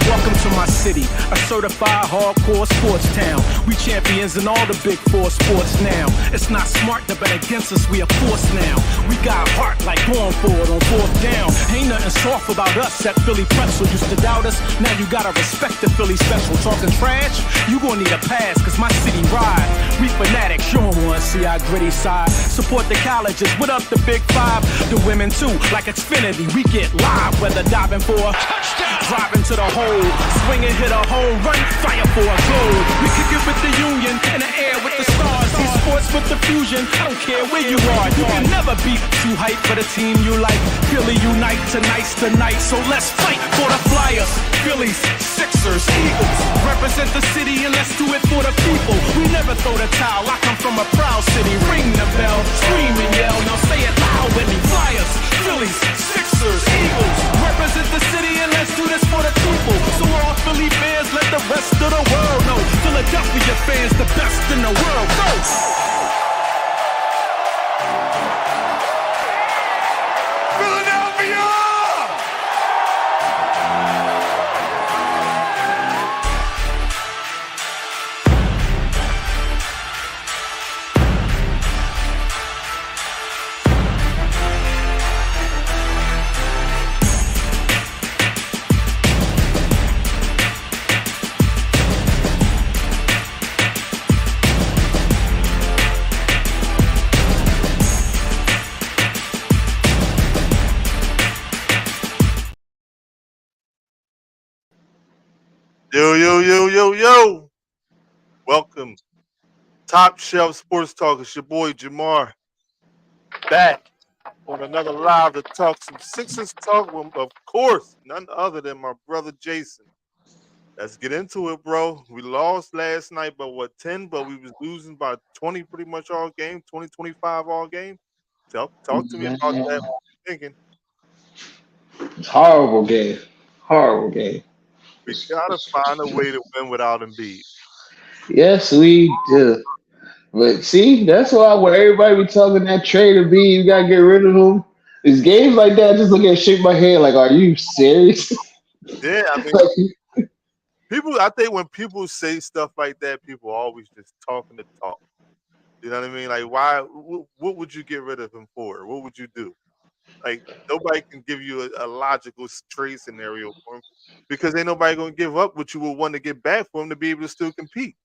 Welcome to my city, a certified hardcore sports town. We champions in all the big four sports now. It's not smart to bet against us, we are forced now. We got heart like going for it on fourth down. Ain't nothing soft about us at Philly Pretzel. Used to doubt us, now you gotta respect the Philly special. Talking trash, you gon' need a pass, cause my city ride. We fanatics, you don't wanna see our gritty side. Support the colleges, what up the big five? The women too, like Xfinity, we get live. Whether diving for a touchdown, driving to the hole, swing and hit a home run, fire for a goal. We kick it with the union, in the air with the stars. See sports with the fusion, I don't care where you are. You can never be too hype for the team you like. Philly unite tonight's tonight, so let's fight for the Flyers. Phillies, Sixers, Eagles, represent the city and let's do it for the people. We never throw the towel, I come from a proud city. Ring the bell, scream and yell, now say it loud with me. Flyers, Phillies, Sixers, Eagles, represent the city and let's do this for the people. So all Philly fans, let the rest of the world know. Philadelphia fans, the best in the world. Go! Yo. Welcome. Top Shelf Sports Talk. It's your boy Jamar. Back on another live to talk some Sixers talk with, of course, none other than my brother Jason. Let's get into it, bro. We lost last night by 10, but we was losing by 20 pretty much all game, 20-25 all game. Talk to me about that. What you thinking? Horrible game. We gotta find a way to win without Embiid. Yes, we do. But see, that's why when everybody be talking that trade of Embiid, you gotta get rid of him. These games like that, I just look at it, shake my head like, are you serious? Yeah, I mean, people. I think when people say stuff like that, people are always just talking to talk. You know what I mean? Like, why? What would you get rid of him for? What would you do? Like, nobody can give you a logical trade scenario for him because ain't nobody gonna give up what you would want to get back for him to be able to still compete.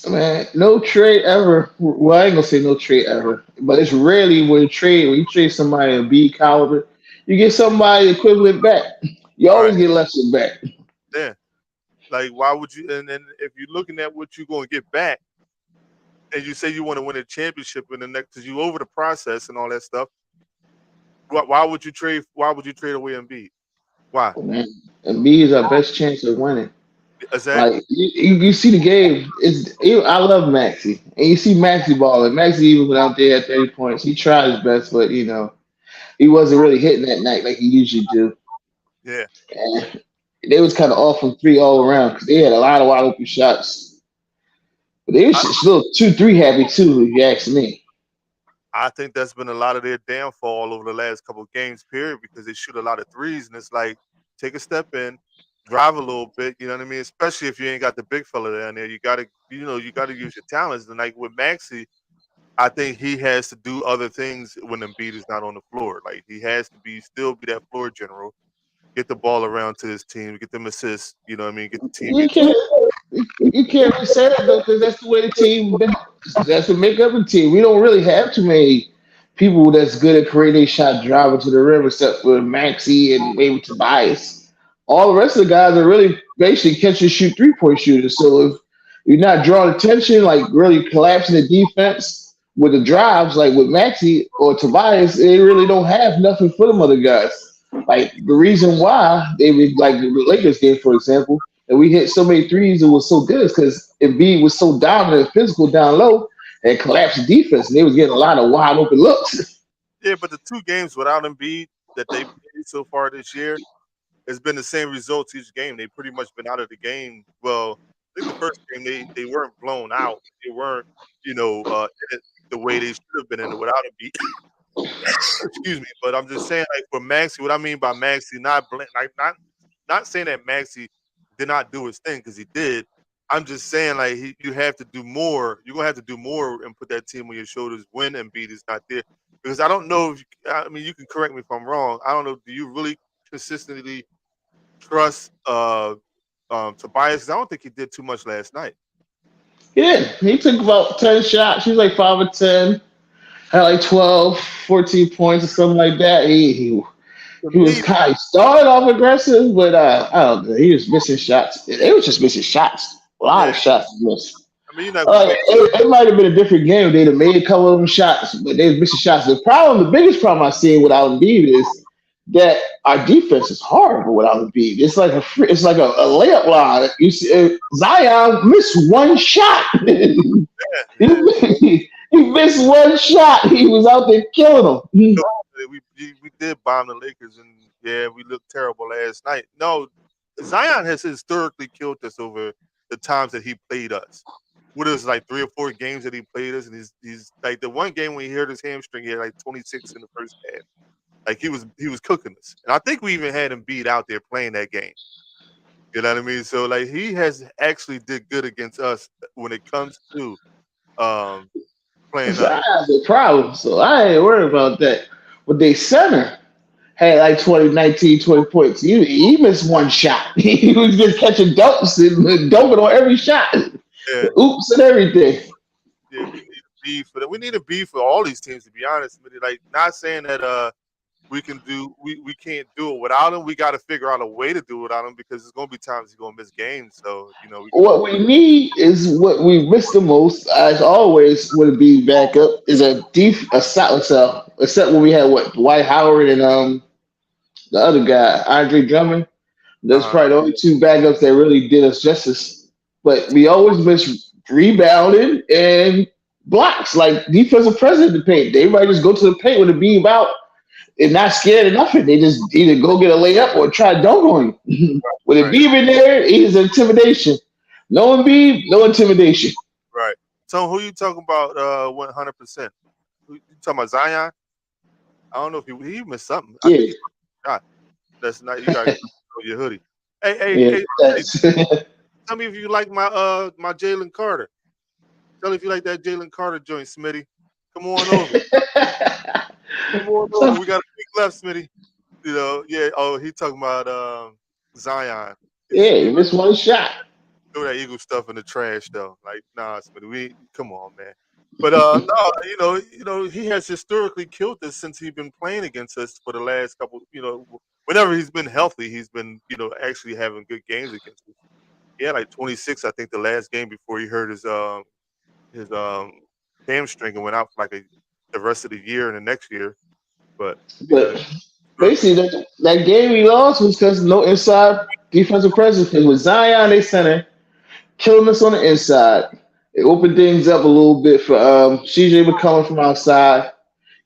Man, no trade ever. Well, I ain't gonna say no trade ever, but it's rarely when you trade somebody a B caliber, you get somebody equivalent back. You always get less than back. Yeah. Like, why would you? And then if you're looking at what you're gonna get back, and you say you want to win a championship in the next, because you over the process and all that stuff. Why would you trade? Why would you trade away Embiid? Why? Man, Embiid is our best chance of winning. Exactly. Like you see the game. I love Maxey, and you see Maxey balling. Maxey even went out there at 30 points. He tried his best, but he wasn't really hitting that night like he usually do. Yeah. And they was kind of off from three all around because they had a lot of wide open shots. But they was still 2-3 happy too, if you ask me. I think that's been a lot of their downfall over the last couple of games, period, because they shoot a lot of threes, and it's like, take a step in, drive a little bit, you know what I mean? Especially if you ain't got the big fella down there. You gotta use your talents. And like with Maxey, I think he has to do other things when Embiid is not on the floor. Like, he has to still be that floor general, get the ball around to his team, get them assists, you know what I mean? Get the team. You can't really say that though, because that's the way the team. That's the makeup of the team. We don't really have too many people that's good at creating a shot driving to the rim, except for Maxey and maybe Tobias. All the rest of the guys are really basically catch and shoot 3-point shooters. So if you're not drawing attention, like really collapsing the defense with the drives, like with Maxey or Tobias, they really don't have nothing for them other guys. Like the reason why they would, like the Lakers game, for example, and we hit so many threes, it was so good because Embiid was so dominant, physical down low, and collapsed the defense, and they was getting a lot of wide open looks. Yeah, but the two games without Embiid that they played, Maxey so far this year, it's been the same results each game. They pretty much been out of the game. Well, I think the first game they weren't blown out. They weren't, in it the way they should have been in it without a beat. Excuse me, but I'm just saying, like for Maxey, what I mean by Maxey, not saying that Maxey did not do his thing because he did. I'm just saying, like you have to do more. You're gonna have to do more and put that team on your shoulders when Embiid is not there. Because I don't know if I mean you can correct me if I'm wrong. I don't know. Do you really consistently trust Tobias? 'Cause I don't think he did too much last night. He did. He took about 10 shots. He was like 5 or 10. Had like 12, 14 points or something like that. He was Me, kind of started off aggressive, but I don't know. He was missing shots. They was just missing shots. A lot yeah. of shots missed. I mean, you're not gonna make. It might have been a different game if they'd have made a couple of them shots, but they was missing shots. The biggest problem I see without Embiid is that our defense is horrible without Embiid. It's like it's like a layup line. You see, Zion missed one shot. Yeah. He missed one shot. He was out there killing them. No, we did bomb the Lakers, and yeah, we looked terrible last night. No, Zion has historically killed us over the times that he played us. What is like 3 or 4 games that he played us, and he's like the one game when he hurt his hamstring, he had like 26 in the first half. Like he was cooking us, and I think we even had him beat out there playing that game. You know what I mean? So like he has actually did good against us when it comes to um, playing us. Zion's a problem, so I ain't worried about that. But they center had like 20 points. He missed one shot. He was just catching dumps and dumping on every shot. Yeah, Oops and everything. yeah, we need a beef for that. We need a beef for all these teams, to be honest. But like, not saying that we can't do it without him. We got to figure out a way to do it without him because there's gonna be times he's gonna miss games. So What we need is what we miss the most, as always, would be backup is except when we had Dwight Howard and the other guy, Andre Drummond. That's uh, probably the only two backups that really did us justice. But we always miss rebounding and blocks, like defensive presence in the paint. They might just go to the paint with a beam out and not scared of nothing. They just either go get a layup or try to dunk on you. With a right, beam in there, it is intimidation. No Embiid, no intimidation. right. So who you talking about? 100%. You talking about Zion? I don't know if he missed something. I Yeah, think he shot. That's not you got to show your hoodie. yeah. Hey, tell me if you like my Jalen Carter. Tell me if you like that Jalen Carter joint, Smitty. Come on over. Come on over. We got a big left, Smitty. Yeah. Oh, he talking about Zion. Yeah, he missed one shot. Throw that Eagle stuff in the trash though. Like, nah, Smitty, come on, man. But no, he has historically killed us since he's been playing against us for the last couple. Whenever he's been healthy, he's been actually having good games against us. He had like 26, I think, the last game before he hurt his hamstring and went out for like the rest of the year and the next year. But yeah, But basically, that game we lost was because no inside defensive presence. Because with Zion, they center, killing us on the inside. It opened things up a little bit for CJ McCollum from outside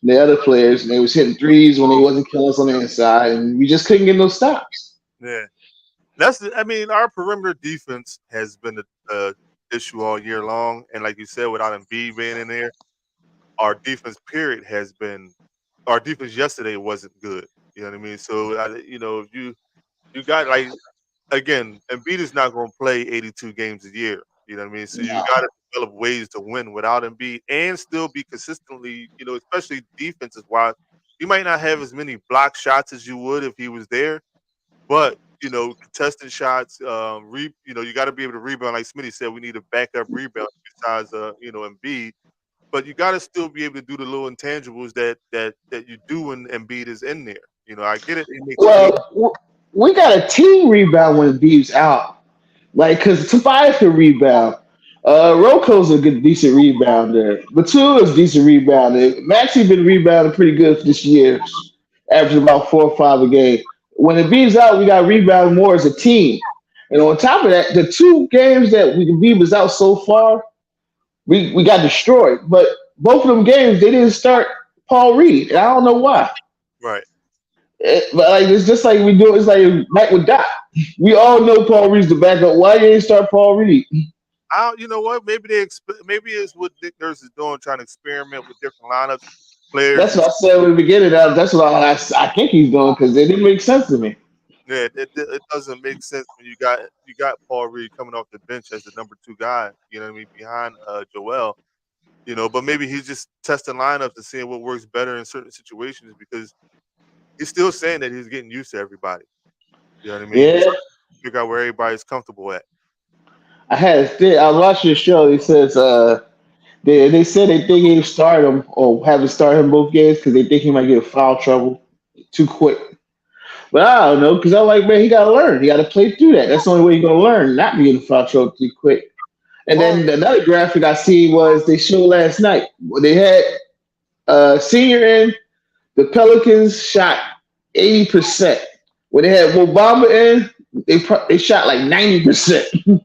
and the other players. And they was hitting threes when they wasn't killing us on the inside. And we just couldn't get no stops. yeah. Our perimeter defense has been a issue all year long, and like you said, without Embiid being in there, our defense period has been. Our defense yesterday wasn't good. You know what I mean? So if you got like again, Embiid is not going to play 82 games a year. You know what I mean? So you got to develop ways to win without Embiid and still be consistently, especially defenses wise. You might not have as many block shots as you would if he was there, but contested shots, you got to be able to rebound. Like Smitty said, we need a backup rebound besides, Embiid. But you got to still be able to do the little intangibles that you do when Embiid is in there. I get it. It makes Well, we got a team rebound when Embiid's out. Like, because Tobias can rebound. Roko's a decent rebounder. Batum is a decent rebounder. Maxey been rebounding pretty good this year, averaging about 4 or 5 a game. When Embiid's out, we got to rebound more as a team. And on top of that, the 2 games that Embiid was out so far, we got destroyed. But both of them games, they didn't start Paul Reed, and I don't know why. right. But like it's just like we do. It's like with Doc. We all know Paul Reed's the backup. Why you ain't start Paul Reed? You know what? Maybe it's what Dick Nurse is doing, trying to experiment with different lineups, players, That's and what I said in the beginning. That's what I think he's doing because it didn't make sense to me. yeah, it doesn't make sense when you got Paul Reed coming off the bench as the number two guy. You know what I mean, behind Joel. But maybe he's just testing lineups and seeing what works better in certain situations because he's still saying that he's getting used to everybody. You know what I mean? He's Yeah, trying to figure out where everybody's comfortable at. I was watching the show. He says they said they think he start him or have to start him both games because they think he might get foul trouble too quick. But I don't know because I'm like, man, he got to learn. He got to play through that. That's the only way he's gonna learn, not be in foul trouble too quick. And Paul, then another graphic I see was they showed last night. They had senior in the Pelicans shot 80%. When they had Obama in, they shot like 90%.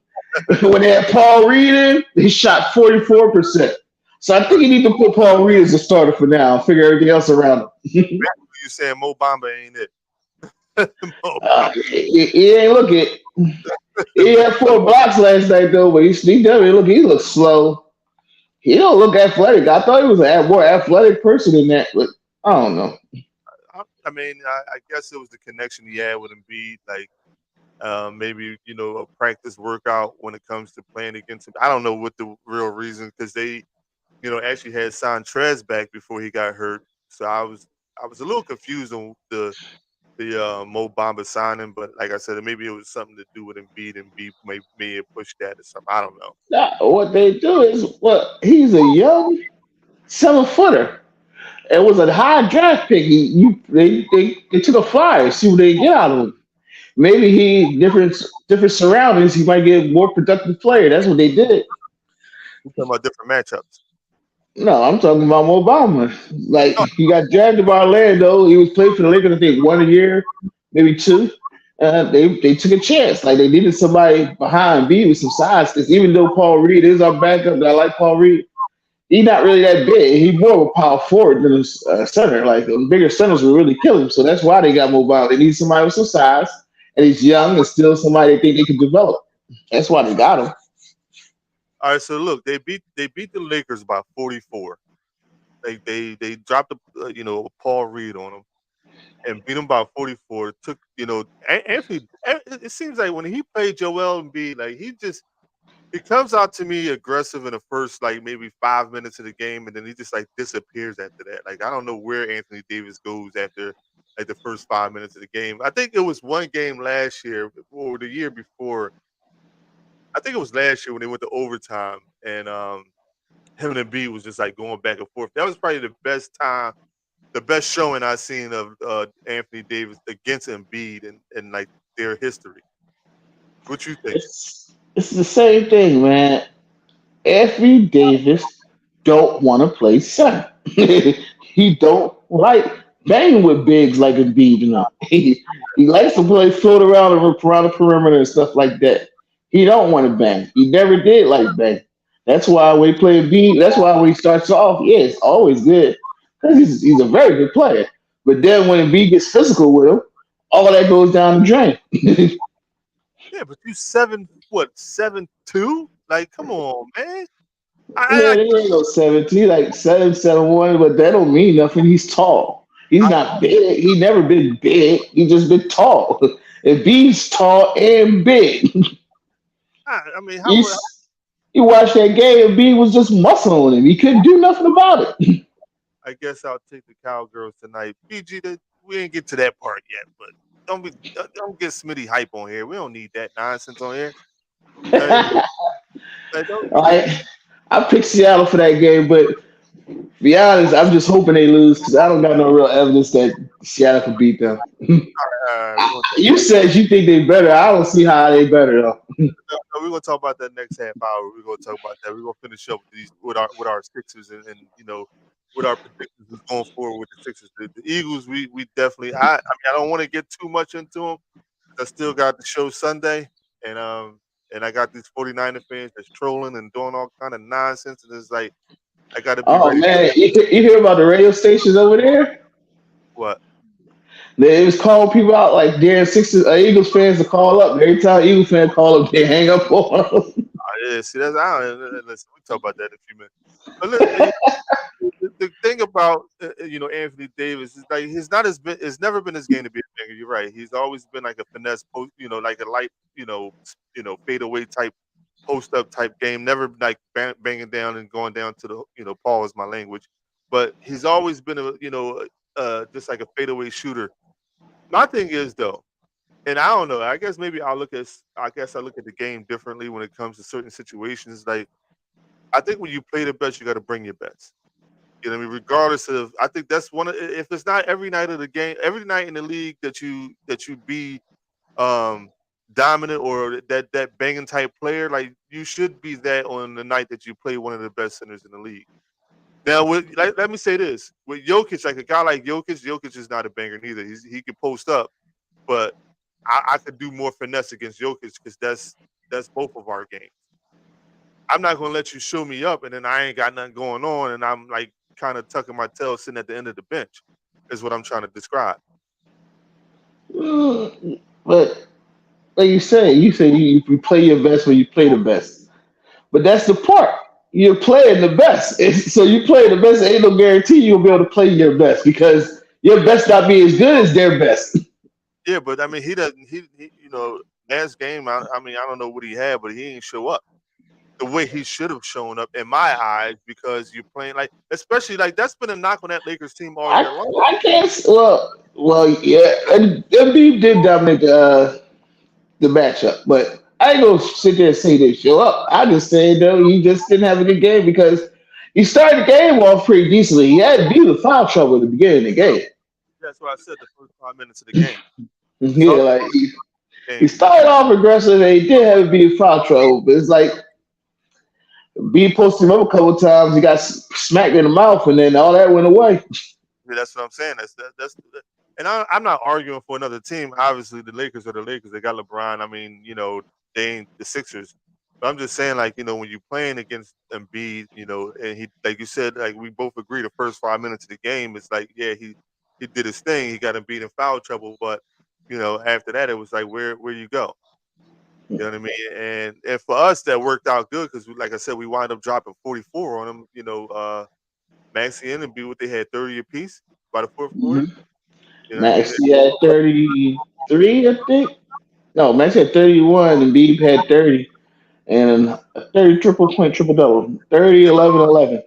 When they had Paul Reed in, they shot 44%. So I think you need to put Paul Reed as a starter for now. Figure everything else around him. you saying Mo Bamba ain't it? Mo He ain't looking. He had 4 blocks last night though, but he definitely look. He looks slow. He don't look athletic. I thought he was a more athletic person than that, but I don't know. I mean, I guess it was the connection he had with Embiid, like maybe a practice workout when it comes to playing against him. I don't know what the real reason because they actually had signed Trez back before he got hurt, so I was a little confused on the Mo Bamba signing, but like I said, maybe it was something to do with Embiid and Embiid may have pushed that or something. I don't know. Nah, what they do is he's a young 7 footer. It was a high draft pick. They took a flyer, see what they get out of him. Maybe he different surroundings, he might get a more productive player. That's what they did. We're talking about different matchups. No, I'm talking about Obama. Like No, he got drafted by Orlando. He was playing for the Lakers, I think, 1 year, maybe 2. They took a chance. Like they needed somebody behind B with some size. Because even though Paul Reed is our backup, and I like Paul Reed, he's not really that big. He's more of a power forward than a center. Like the bigger centers will really kill him. So that's why they got Mobile. They need somebody with some size, and he's young and still somebody they think they can develop. That's why they got him. all right, so look, they beat the Lakers by 44. They dropped Paul Reed on them and beat him by 44. It took Anthony. It seems like when he played Joel Embiid, like he comes out to me aggressive in the first like maybe 5 minutes of the game, and then he just like disappears after that. Like I don't know where Anthony Davis goes after like the first 5 minutes of the game. I think it was one game last year or the year before. I think it was last year when they went to overtime, and him and Embiid was just like going back and forth. That was probably the best showing I've seen of Anthony Davis against Embiid in like their history. What you think? It's the same thing, man. Anthony Davis don't want to play center. He don't like banging with bigs like Embiid. He likes to play float around and around the perimeter and stuff like that. He don't want to bang. He never did like bang. That's why when he play Embiid, that's why when he starts off, yeah, it's always good because he's a very good player. But then when Embiid gets physical with him, all that goes down the drain. Yeah, but you 7'2"? Like, come on, man. Man, I he ain't no 17, like 7'1", but that don't mean nothing. He's tall. He's I, not big. He never been big. He just been tall. And B's tall and big. I mean, how He's you watch that game and B was just muscle on him. He couldn't do nothing about it. I guess I'll take the Cowgirls tonight. BG, we didn't get to that part yet, but don't get Smitty hype on here. We don't need that nonsense on here. Like, don't, All right. I picked Seattle for that game, but to be honest, I'm just hoping they lose because I don't got no real evidence that Seattle can beat them. You said you think they better. I don't see how they better though. we're gonna talk about that next half hour. We're gonna talk about that. We're gonna finish up with our Sixers and with our predictions going forward with the Sixers. The Eagles, we definitely. I mean, I don't want to get too much into them. I still got the show Sunday, and I got these 49er fans that's trolling and doing all kind of nonsense, and it's like I got to be Oh ready. man, you hear about the radio stations over there? What? They was calling people out like daring Sixers Eagles fans to call up. Every time Eagles fan call up, they hang up on them. Yeah, see, that's I don't listen. We talk about that in a few minutes. But look, the thing about Anthony Davis is like he's not as been. It's never been his game to be a banger. You're right. He's always been like a finesse post. Like a light. Fadeaway type post up type game. Never like banging down and going down to the Paul is my language. But he's always been just like a fadeaway shooter. My thing is though, and I don't know. I guess maybe I look at the game differently when it comes to certain situations. Like I think when you play the best, you got to bring your best. You know what I mean? Regardless of, I think that's one of, if it's not every night of the game, every night in the league that you be um dominant or that banging type player, like you should be that on the night that you play one of the best centers in the league. Now, let me say this: with Jokic, like a guy like Jokic is not a banger neither. He can post up, but I could do more finesse against Jokic because that's both of our games. I'm not gonna let you show me up and then I ain't got nothing going on and I'm like kind of tucking my tail sitting at the end of the bench is what I'm trying to describe. But like you say you play your best when you play the best. But that's the part. You're playing the best. So you play the best. Ain't no guarantee you'll be able to play your best because your best not be as good as their best. Yeah, but I mean he doesn't last game I mean I don't know what he had, but he ain't show up the way he should have shown up in my eyes because you're playing like especially like that's been a knock on that Lakers team all I year long. I can't. Well, yeah. And Embiid did dominate the matchup, but I ain't gonna sit there and say they show up. I just say though he just didn't have a good game because he started the game off pretty decently. He had beat the foul trouble at the beginning of the game. That's what I said the first 5 minutes of the game. Yeah, Something like he game. started off aggressive and he did have a beat foul trouble, but it's like B posted him up a couple of times. He got smacked in the mouth, and then all that went away. Yeah, that's what I'm saying. And I'm not arguing for another team. Obviously, the Lakers are the Lakers. They got LeBron. I mean, they ain't the Sixers. But I'm just saying, like, when you're playing against Embiid, and he, like you said, like we both agree, the first 5 minutes of the game, it's like, yeah, he did his thing. He got Embiid in foul trouble, but after that, it was like, where you go? You know what I mean? And for us, that worked out good because, like I said, we wound up dropping 44 on them. Maxi and Embiid, what they had 30 apiece by the fourth quarter. Mhm. You know what I mean? Max he had 33, I think. No, Max had 31, and Beeb had 30, and a 30 triple point, triple double. 30, 11, 11.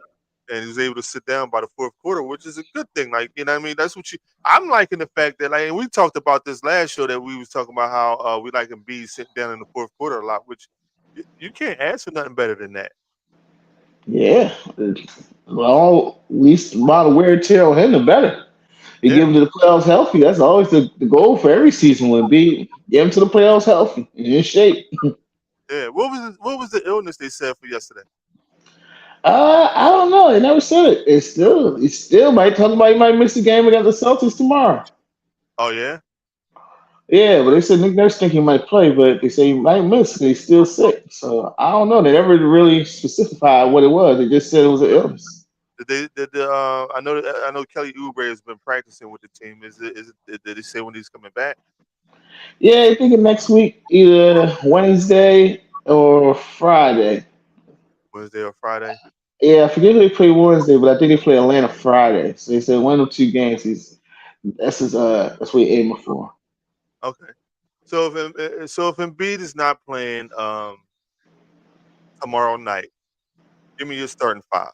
And he was able to sit down by the fourth quarter, which is a good thing. Like, you know what I mean? That's what I'm liking the fact that, like, and we talked about this last show that we was talking about how we like Embiid sitting down in the fourth quarter a lot, which you can't ask for nothing better than that. Yeah. Well, least amount of wear and tear on him, the better. You Yeah, give him to the playoffs healthy. That's always the goal for every season would be get him to the playoffs healthy and in shape. yeah. What was the illness they said for yesterday? I don't know. They never said it. It's still might talk about he might miss the game against the Celtics tomorrow. Oh yeah, Yeah, but they said Nick Nurse think he might play, but they say he might miss. 'Cause he's still sick. So I don't know. They never really specified what it was. They just said it was an illness. I know Kelly Oubre has been practicing with the team. Did they say when he's coming back? Yeah, I think next week, either Wednesday or Friday. Wednesday or Friday? Yeah, I forget who they play Wednesday, but I think they play Atlanta Friday. So they said one of two games. That's what he aiming for. Okay. So if Embiid is not playing tomorrow night, give me your starting five.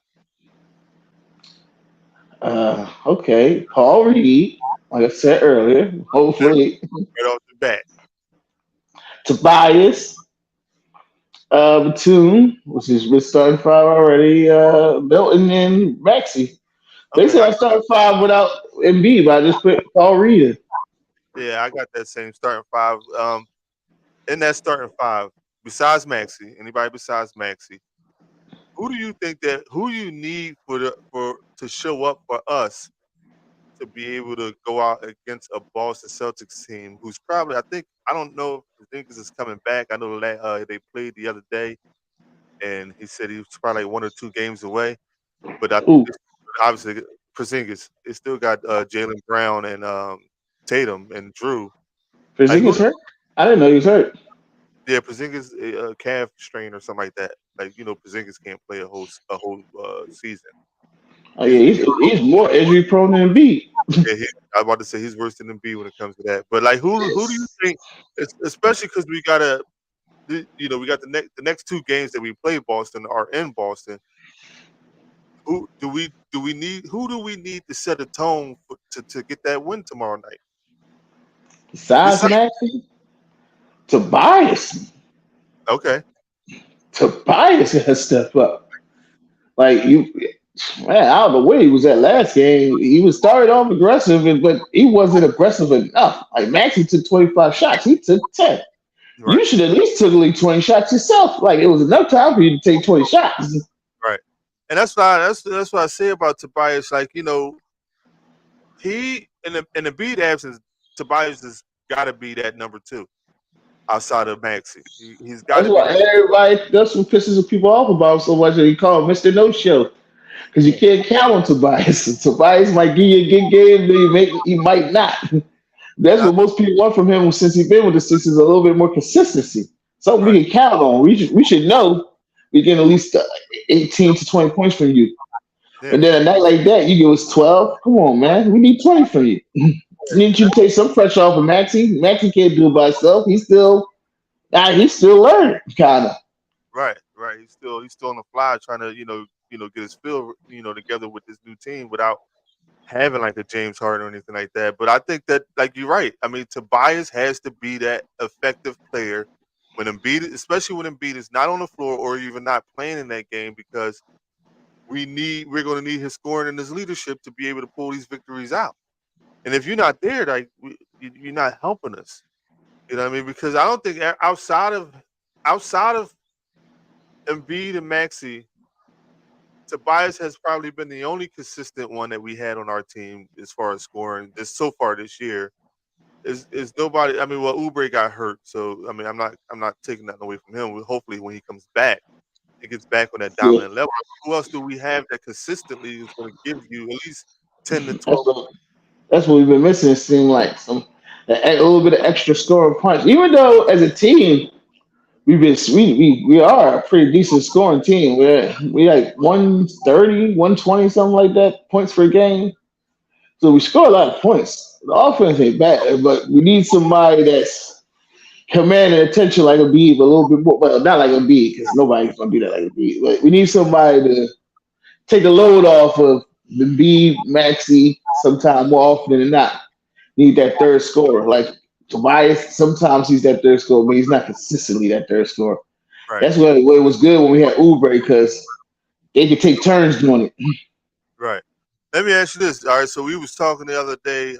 Okay, Paul Reed, like I said earlier, Just hopefully right off the bat. Tobias, Batum, which is with starting five already, Milton and Maxi. They Okay, said I started five without Embiid, but I just put Paul Reed in. yeah, I got that same starting five. In that starting five, besides Maxi, anybody besides Maxi, who you need for to show up for us to be able to go out against a Boston Celtics team who's probably I don't know if Porzingis is coming back. I know they played the other day and he said he was probably like 1 or 2 games away. But I think Ooh, obviously Porzingis, it still got Jalen Brown and Tatum and Drew. Like Porzingis hurt? I didn't know he was hurt. yeah, Porzingis calf strain or something like that. Like Porzingis can't play a whole season. Oh yeah, He's he's more injury prone than Embiid. yeah, I'm about to say he's worse than Embiid when it comes to that. But like, who do you think? Especially because we gotta, we got the next two games that we play Boston are in Boston. Who do we need to set a tone to get that win tomorrow night? Besides Besides, Maxey, Tobias. okay, Tobias got to step up. Like you, man, I don't know where he was at last game. He was started off aggressive, but he wasn't aggressive enough. Like Maxey took 25 shots, he took 10. right, You should at least took at least 20 shots yourself. Like it was enough time for you to take 20 shots. right. And that's what I say about Tobias. Like he in the beat absence, Tobias has got to be that number two outside of Maxey. He's got That's to be why that. everybody. That's what pisses people off about him so much that he called Mr. No Show. Because you can't count on Tobias. Tobias might give you a good game, but he might not. That's what most people want from him since he's been with the Sixers, a little bit more consistency. Something Right. we can count on. We should know we get at least 18 to 20 points from you. Yeah. And then a night like that, you give us 12. Come on, man. We need 20 from you. We need you to take some pressure off of Maxey. Maxey can't do it by himself. He's still learning, kind of. Right. He's still on the fly trying to get his feel together with this new team without having like a James Harden or anything like that. But I think that like you're right. I mean, Tobias has to be that effective player when Embiid, especially when Embiid is not on the floor or even not playing in that game, because we're going to need his scoring and his leadership to be able to pull these victories out. And if you're not there, like you're not helping us. You know what I mean? Because I don't think outside of Embiid and Maxey, Tobias has probably been the only consistent one that we had on our team as far as scoring so far this year. Is nobody? I mean, well, Oubre got hurt, so I mean, I'm not taking that away from him. Hopefully, when he comes back, he gets back on that dominant level. Who else do we have that consistently is going to give you at least 10 to 12? That's what we've been missing. It seemed like a little bit of extra scoring punch. Even though as a team, we are a pretty decent scoring team. We like 130, 120, something like that points per game. So we score a lot of points. The offense ain't bad, but we need somebody that's commanding attention like a Embiid, but a little bit more, but not like a Embiid because nobody's gonna do that like a Embiid. But we need somebody to take the load off of the Embiid, Maxey, sometime more often than not. Need that third scorer. Like Tobias, sometimes he's that third scorer, but he's not consistently that third scorer. Right. That's where it was good when we had Oubre because they could take turns doing it. Right. Let me ask you this. All right, so we was talking the other day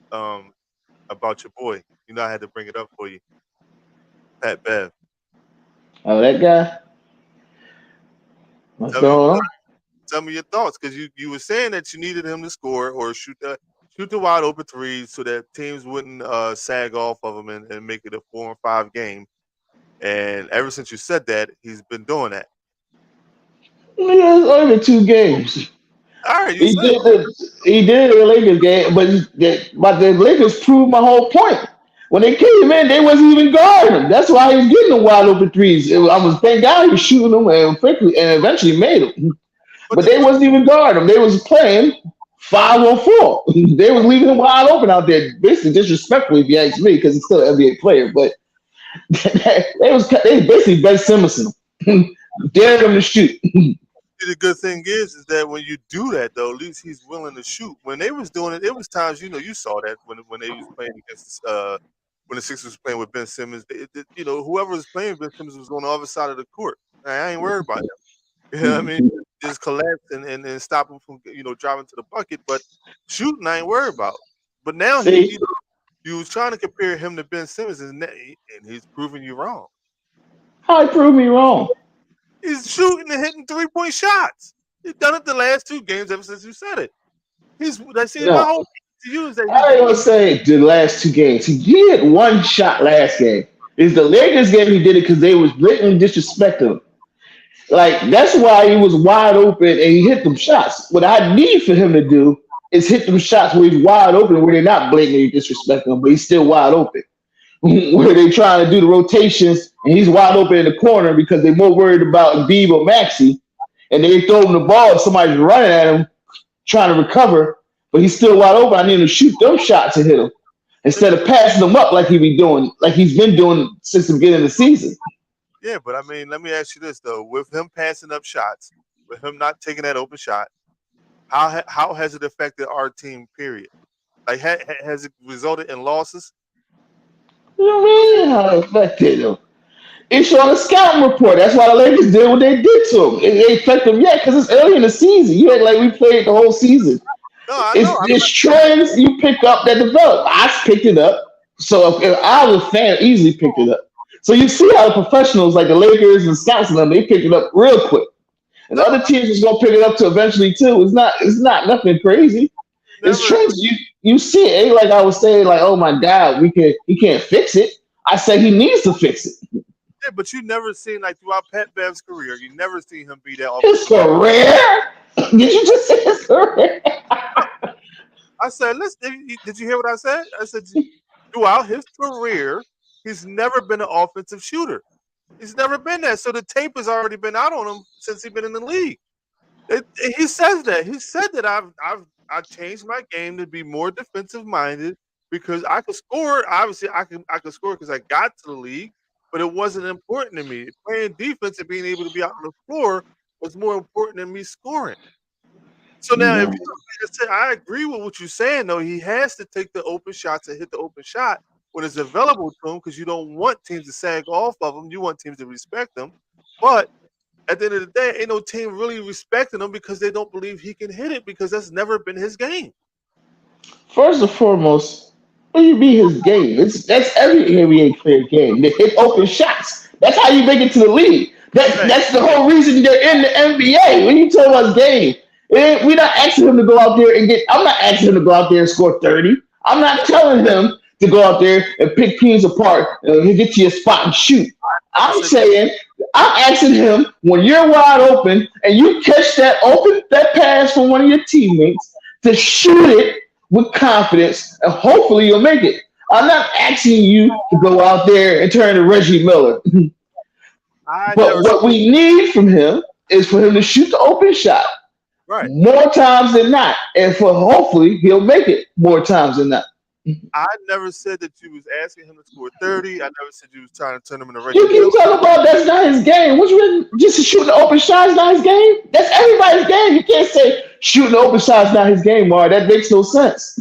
about your boy. You know, I had to bring it up for you. Pat Bev. Oh, that guy? What's going on? Tell me your thoughts, because you were saying that you needed him to score or shoot the wide open threes so that teams wouldn't sag off of him and make it a 4 and 5 game. And ever since you said that, he's been doing that. Yeah, it's only been 2 games. All right, He did the Lakers game, but the Lakers proved my whole point. When they came in, they wasn't even guarding him. That's why he was getting the wide open threes. Thank God he was shooting them and quickly and eventually made them. But they wasn't even guarding him. They was playing 5-on-4. They was leaving him wide open out there, basically disrespectfully if you ask me, because he's still an NBA player. But they basically Ben Simmons dared him to shoot. The good thing is that when you do that, though, at least he's willing to shoot. When they was doing it, it was times you saw that when they was playing against when the Sixers was playing with Ben Simmons. Whoever was playing Ben Simmons was on the other side of the court. I ain't worried about him. You know what I mean? Just collapse and stop him from driving to the bucket. But shooting, I ain't worried about. But now you was trying to compare him to Ben Simmons, and he's proving you wrong. How he proved me wrong? He's shooting and hitting 3-point shots. He's done it the last 2 games ever since you said it. My whole to you is that I ain't gonna say the last 2 games. He had 1 shot last game. It's the Lakers game he did it because they was blatantly disrespecting him. Like that's why he was wide open and he hit them shots. What I need for him to do is hit them shots where he's wide open, where they're not blatantly disrespecting him, but he's still wide open. Where they trying to do the rotations and he's wide open in the corner because they're more worried about Embiid or Maxey, and they throw him the ball, somebody's running at him trying to recover, but he's still wide open. I need him to shoot them shots and hit him instead of passing them up like he's been doing since the beginning of the season. Yeah, but I mean, let me ask you this though: with him passing up shots, with him not taking that open shot, how has it affected our team? Period. Like, has it resulted in losses? You know what I mean? How it affected him. It's on the scouting report. That's why the Lakers did what they did to him. It affected them yet because it's early in the season. You act like we played the whole season. No, I know. It's trends you pick up that develop. I picked it up. So if I was a fan, easily picked it up. So you see how the professionals like the Lakers and scouts and them, they picked it up real quick. And other teams is gonna pick it up to eventually too. It's not nothing crazy. It's trends. You see it. Ain't like I was saying, like, oh my God, he can't fix it. I said he needs to fix it. Yeah, but you never seen, like, throughout Pat Bev's career, you never seen him be that. His career? Did you just say his career? I said, did you hear what I said? I said, throughout his career, he's never been an offensive shooter. He's never been that. So the tape has already been out on him since he's been in the league. He says that. He said that I changed my game to be more defensive minded because I could score. Obviously, I could score because I got to the league, but it wasn't important to me. Playing defense and being able to be out on the floor was more important than me scoring. So now, if I agree with what you're saying, though, he has to take the open shots and hit the open shot when it's available to him because you don't want teams to sag off of him. You want teams to respect them. But at the end of the day, ain't no team really respecting him because they don't believe he can hit it because that's never been his game. First and foremost, what do you mean his game? That's every NBA player game. They hit open shots. That's how you make it to the league. That's the whole reason they're in the NBA. When you talk about game, we're not asking him to go out there and I'm not asking him to go out there and score 30. I'm not telling him to go out there and pick teams apart and get to your spot and shoot. I'm asking him when you're wide open and you catch that pass from one of your teammates to shoot it with confidence and hopefully you'll make it. I'm not asking you to go out there and turn to Reggie Miller. But what we need from him is for him to shoot the open shot more times than not. And hopefully he'll make it more times than not. I never said that you was asking him to score 30. I never said you was trying to turn him into Reggie. You keep talking about that's not his game. What you mean? Just shooting the open shot is not his game? That's everybody's game. You can't say shooting the open shot is not his game, Mar. That makes no sense.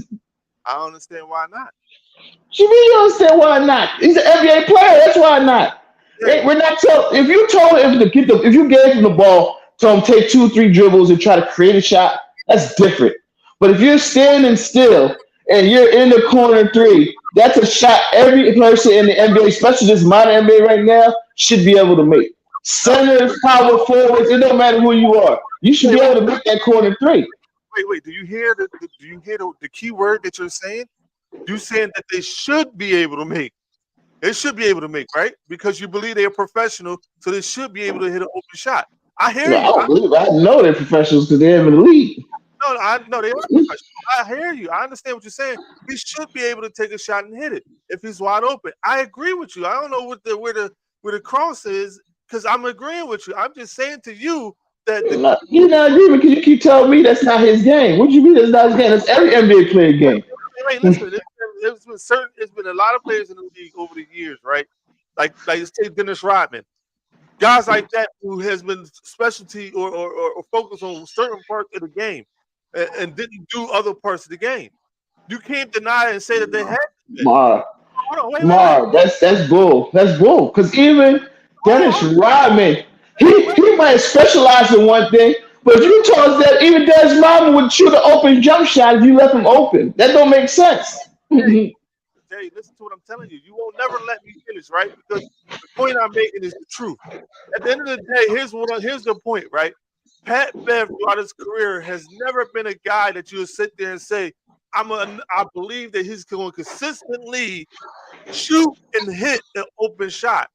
I don't understand why not. What you mean you understand why not? He's an NBA player. That's why not. Yeah. We're not if you told him if you gave him the ball, told him take 2 or 3 dribbles and try to create a shot, that's different. But if you're standing still and you're in the corner 3, that's a shot every person in the NBA, especially this modern NBA right now, should be able to make. Centers, power forwards, it don't matter who you are. You should be able to make that corner 3. Wait. Do you hear the key word that you're saying? You're saying that they should be able to make. They should be able to make, right? Because you believe they're professional, so they should be able to hit an open shot. I hear you. I know they're professionals because they're in the league. No, I know they are professional. I hear you. I understand what you're saying. He should be able to take a shot and hit it if he's wide open. I agree with you. I don't know where the cross is because I'm agreeing with you. I'm just saying to you that you're not agreeing because you keep telling me that's not his game. What do you mean that's not his game? That's every NBA player game. Hey, listen, it's been a lot of players in the league over the years, right? Like say Dennis Rodman. Guys like that who has been specialty or focused on certain parts of the game and didn't do other parts of the game. You can't deny and say that they had to. Mar, that's bull. That's bull. Because even Dennis Rodman, he might specialize in one thing, but if you told us that even Dennis Rodman would shoot an open jump shot if you left him open. That don't make sense. Jay, listen to what I'm telling you. You won't never let me finish, right? Because the point I'm making is the truth. At the end of the day, here's the point, right? Pat Bev throughout his career has never been a guy that you'll sit there and say, I believe that he's going to consistently shoot and hit an open shot.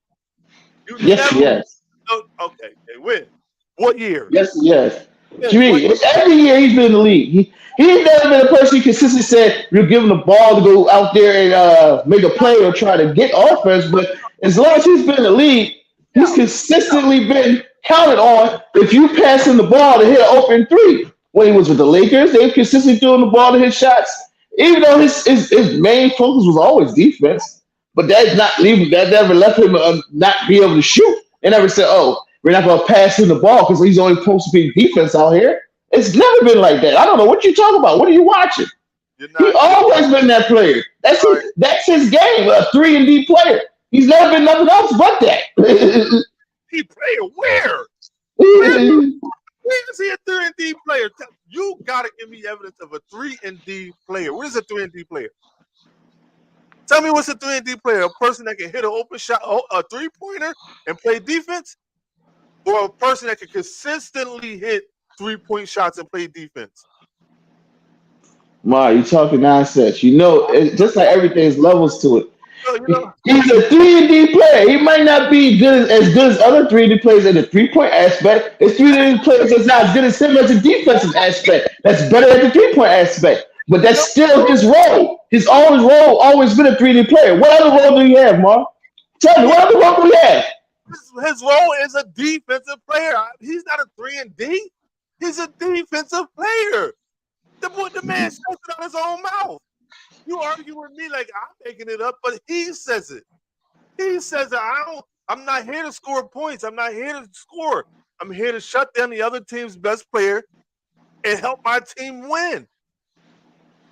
Yes. Okay. When? What year? Yes. What you mean? Every year he's been in the league. He ain't never been a person who consistently said you're giving the ball to go out there and make a play or try to get offense. But as long as he's been in the league, he's consistently been counted on. If you pass him the ball to hit an open three, when he was with the Lakers, they were consistently throwing the ball to hit shots. Even though his main focus was always defense, but that never left him not be able to shoot. They never said, "Oh, we're not going to pass him the ball because he's only supposed to be defense out here." It's never been like that. I don't know what you talking about. What are you watching? He always been that player. That's his game. A 3-and-D player. He's never been nothing else but that. He played where? Where is he a 3-and-D player? You gotta give me evidence of a 3-and-D player. What is a 3-and-D player? Tell me what's a 3-and-D player? A person that can hit an open shot, a 3-pointer, and play defense, or a person that can consistently hit 3-point shots and play defense? Ma, you talking nonsense. You know, just like everything's levels to it. He's a 3-and-D player. He might not be as good as other 3-and-D players in the 3-point aspect. His 3-and-D players is not as good as him as a defensive aspect. That's better at the 3-point aspect. But that's still his role. His own role always been a 3-and-D player. What other role do you have, Mark? Tell me, what other role do you have? His role is a defensive player. He's not a 3-and-D. He's a defensive player. The man says it on his own mouth. You argue with me like I'm making it up, but he says it. He says it. I'm not here to score points. I'm not here to score. I'm here to shut down the other team's best player and help my team win.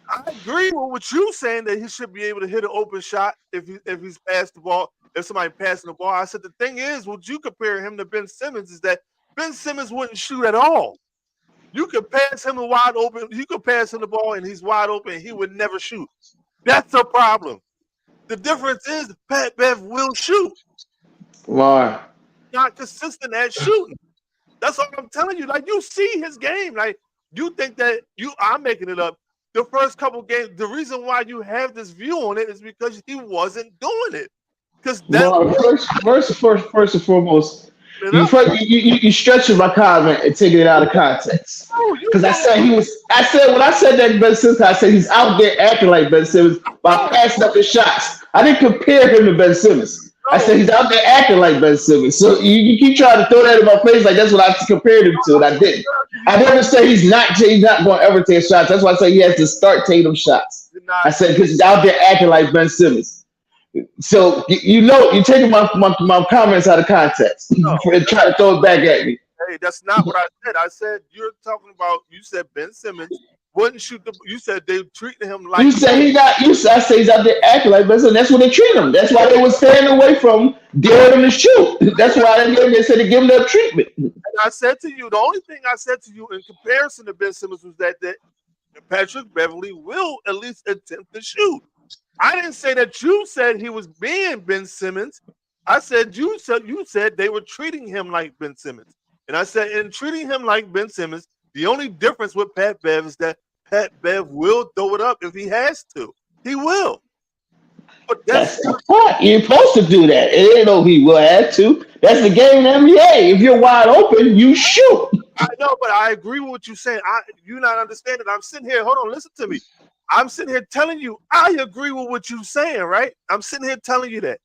I agree with what you're saying that he should be able to hit an open shot if he's passed the ball. If somebody passing the ball, I said the thing is, what you compare him to Ben Simmons is that Ben Simmons wouldn't shoot at all. You could pass him wide open. You could pass him the ball and he's wide open. He would never shoot. That's a problem. The difference is Pat Bev will shoot. Why? Not consistent at shooting. That's all I'm telling you. Like, you see his game. Like, you think that I'm making it up. The first couple games, the reason why you have this view on it is because he wasn't doing it. Because first and foremost, you stretching my comment and taking it out of context. Because when I said that Ben Simmons, I said he's out there acting like Ben Simmons by passing up his shots. I didn't compare him to Ben Simmons. I said he's out there acting like Ben Simmons. So you keep trying to throw that in my face like that's what I compared him to, and I didn't. I never say he's not going to ever take shots. That's why I say he has to start taking them shots. I said because he's out there acting like Ben Simmons. So you're taking my comments out of context and trying to throw it back at me. Hey, that's not what I said. I said you said Ben Simmons wouldn't shoot you said they treated him like I say he's out there acting like Ben Simmons. That's what they treat him. That's why they were staying away from daring him to shoot. That's why they said to give him that treatment. And I said to you, the only thing I said to you in comparison to Ben Simmons was that Patrick Beverly will at least attempt to shoot. I didn't say that you said he was being Ben Simmons. I said you said they were treating him like Ben Simmons. And I said in treating him like Ben Simmons, the only difference with Pat Bev is that Pat Bev will throw it up if he has to. He will. But that's the point. You're supposed to do that. It ain't no he will have to. That's the game in the NBA. If you're wide open, you shoot. I know, but I agree with what you're saying. You're not understanding. I'm sitting here. Hold on, listen to me. I'm sitting here telling you I agree with what you're saying, right? I'm sitting here telling you that.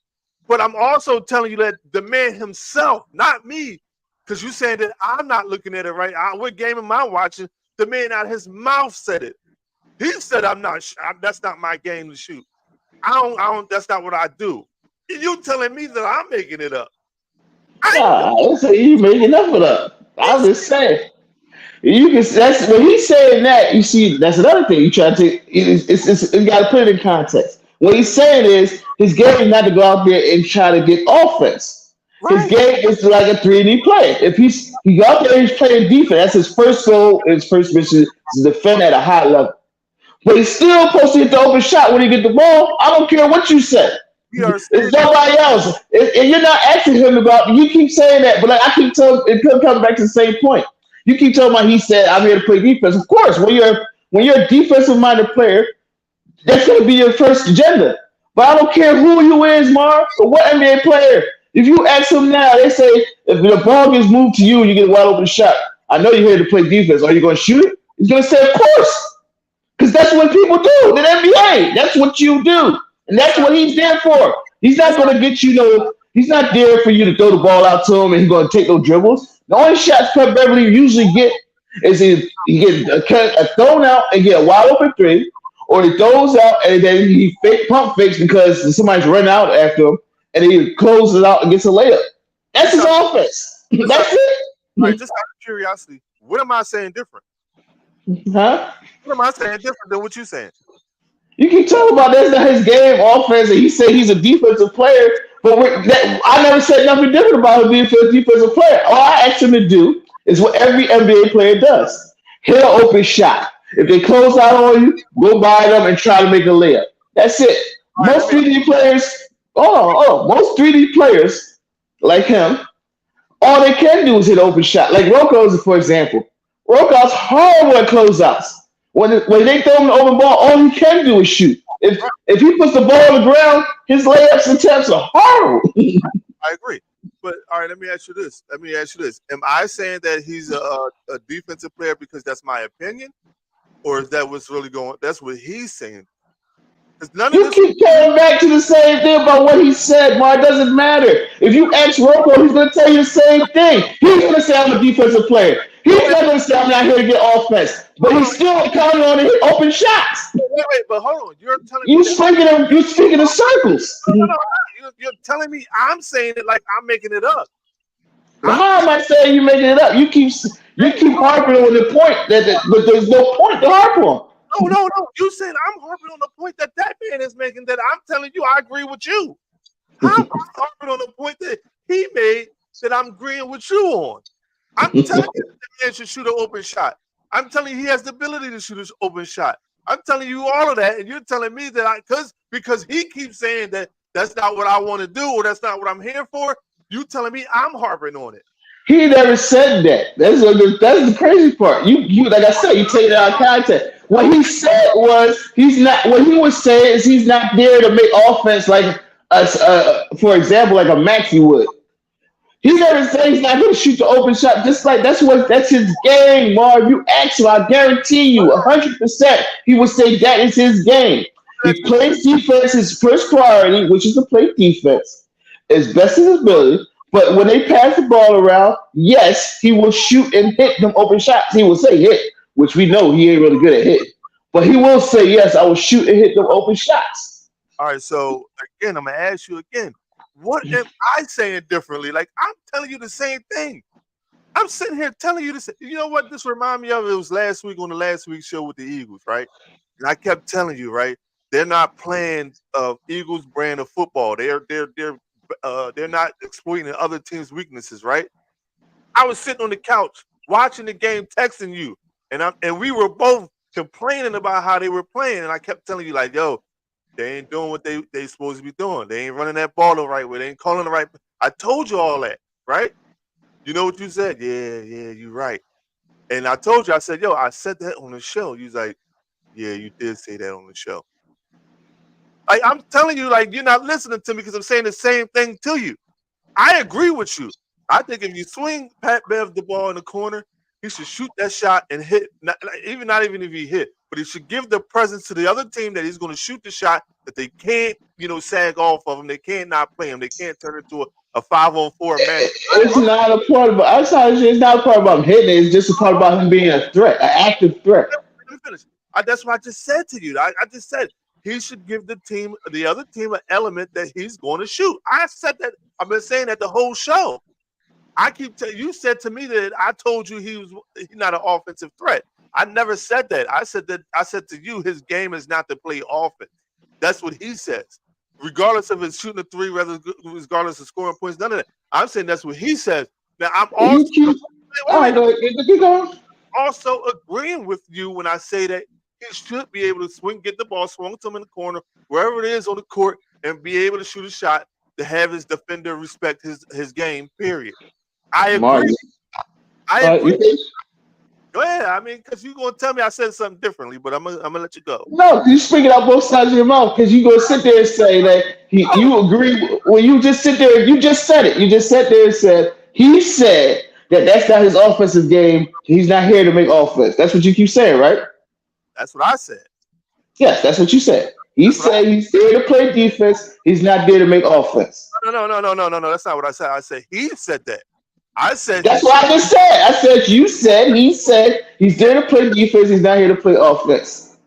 But I'm also telling you that the man himself, not me, because you're saying that I'm not looking at it right. What game am I watching? The man out of his mouth said it. He said, that's not my game to shoot. That's not what I do. You telling me that I'm making it up. I didn't say you making up it up. I was just saying. That's when he's saying that, you see, that's another thing. You try to you got to put it in context. What he's saying is his game is not to go out there and try to get offense. Right. His game is like a 3-and-D player. If he go out there and he's playing defense, that's his first goal, his first mission is to defend at a high level. But he's still supposed to hit the open shot when he get the ball. I don't care what you say. It's nobody else. And you're not asking him about. You keep saying that, but I keep telling it comes back to the same point. You keep talking about he said I'm here to play defense. Of course, when you're a defensive minded player, that's going to be your first agenda. But I don't care who you is, Mark, or what NBA player. If you ask them now, they say if the ball gets moved to you and you get a wide open shot, I know you're here to play defense. Are you going to shoot it? He's going to say, of course. Because that's what people do in the NBA. That's what you do. And that's what he's there for. He's not going to get he's not there for you to throw the ball out to him and he's going to take those dribbles. The only shots Pat Beverly usually get is he get a thrown out and get a wide open three, or he throws out and then he pump fakes because somebody's running out after him, and then he closes it out and gets a layup. That's his offense. That's it. All right, just out of curiosity, what am I saying different? Huh? What am I saying different than what you saying? You keep talking about that's not his game offense, and he said he's a defensive player, but I never said nothing different about him being a defensive player. All I asked him to do is what every NBA player does. Hit an open shot. If they close out on you, go by them and try to make a layup. That's it. Most 3D players, most 3D players like him, all they can do is hit open shot. Like Rocco's, for example. Rocco's horrible at closeouts. When they throw him the open ball, all he can do is shoot. If he puts the ball on the ground, his layups and attempts are horrible. I agree. But all right, let me ask you this. Am I saying that he's a defensive player because that's my opinion? Or is that what's really going on? That's what he's saying. You keep coming back to the same thing about what he said, Mar. It doesn't matter. If you ask Rocco, he's going to tell you the same thing. He's going to say I'm a defensive player. He's not going to say I'm not here to get offense. But he's still counting on to hit open shots. Wait, but hold on. You're telling me you're speaking in circles. No, you're telling me I'm saying it like I'm making it up. How am I saying you're making it up? You keep harping on the point but there's no point to harp on. No. You said I'm harping on the point that man is making. That I'm telling you, I agree with you. I'm harping on the point that he made that I'm agreeing with you on. I'm telling you that man should shoot an open shot. I'm telling you he has the ability to shoot an open shot. I'm telling you all of that, and you're telling me that because he keeps saying that that's not what I want to do or that's not what I'm here for. You telling me I'm harping on it. He never said that. That's the crazy part. You like I said, you take it out of context. What he said was he's not. What he was saying is he's not there to make offense like for example, like a Maxey would. He never said he's not going to shoot the open shot. Just like that's his game, Marv. You ask him, I guarantee you, 100%, he would say that is his game. He plays defense, his first priority, which is to play defense, as best as his ability. But when they pass the ball around, yes, he will shoot and hit them open shots. He will say hit, which we know he ain't really good at hitting. But he will say, yes, I will shoot and hit them open shots. All right, so again, I'm going to ask you again. What am I saying differently? Like, I'm telling you the same thing. I'm sitting here telling you this. You know what this reminded me of? It was last week on the last week's show with the Eagles, right? And I kept telling you, right? They're not playing Eagles brand of football. They're not exploiting other teams' weaknesses, right? I was sitting on the couch watching the game, texting you, and we were both complaining about how they were playing, and I kept telling you, like, yo, they ain't doing what they supposed to be doing. They ain't running that ball the right way. They ain't calling the right. I told you all that, right? You know what you said? Yeah, you're right. And I told you, I said, yo, I said that on the show. You was like, yeah, you did say that on the show. I'm telling you, like, you're not listening to me because I'm saying the same thing to you. I agree with you. I think if you swing Pat Bev the ball in the corner, he should shoot that shot and hit. Not even if he hit, but he should give the presence to the other team that he's going to shoot the shot that they can't, sag off of him. They can't not play him. They can't turn it into a 5-on-4 match. It's not a part about. It's not a part about him hitting. It's just a part about him being a threat, an active threat. Let me finish. That's what I just said to you. I just said he should give the other team, an element that he's going to shoot. I said that. I've been saying that the whole show. I keep telling you said to me that I told you he's not an offensive threat. I never said that. I said to you his game is not to play offense. That's what he says. Regardless of his shooting a three, regardless of scoring points, none of that. I'm saying that's what he says. Now I'm also agreeing with you when I say that he should be able to get the ball swung to him in the corner, wherever it is on the court, and be able to shoot a shot to have his defender respect his game, period. I agree. I agree. Go ahead. I mean, because you're going to tell me I said something differently, but I'm gonna let you go. No, you're speaking out both sides of your mouth because you're going to sit there and say that you agree. Well, you just sit there. You just said it. You just sat there and said, he said That's not his offensive game. He's not here to make offense. That's what you keep saying, right? That's what I said. Yes, that's what you said. He said he's there to play defense. He's not there to make offense. No. That's not what I said. I said he said that. I said that's what I just said. I said you said he said he's there to play defense. He's not here to play offense.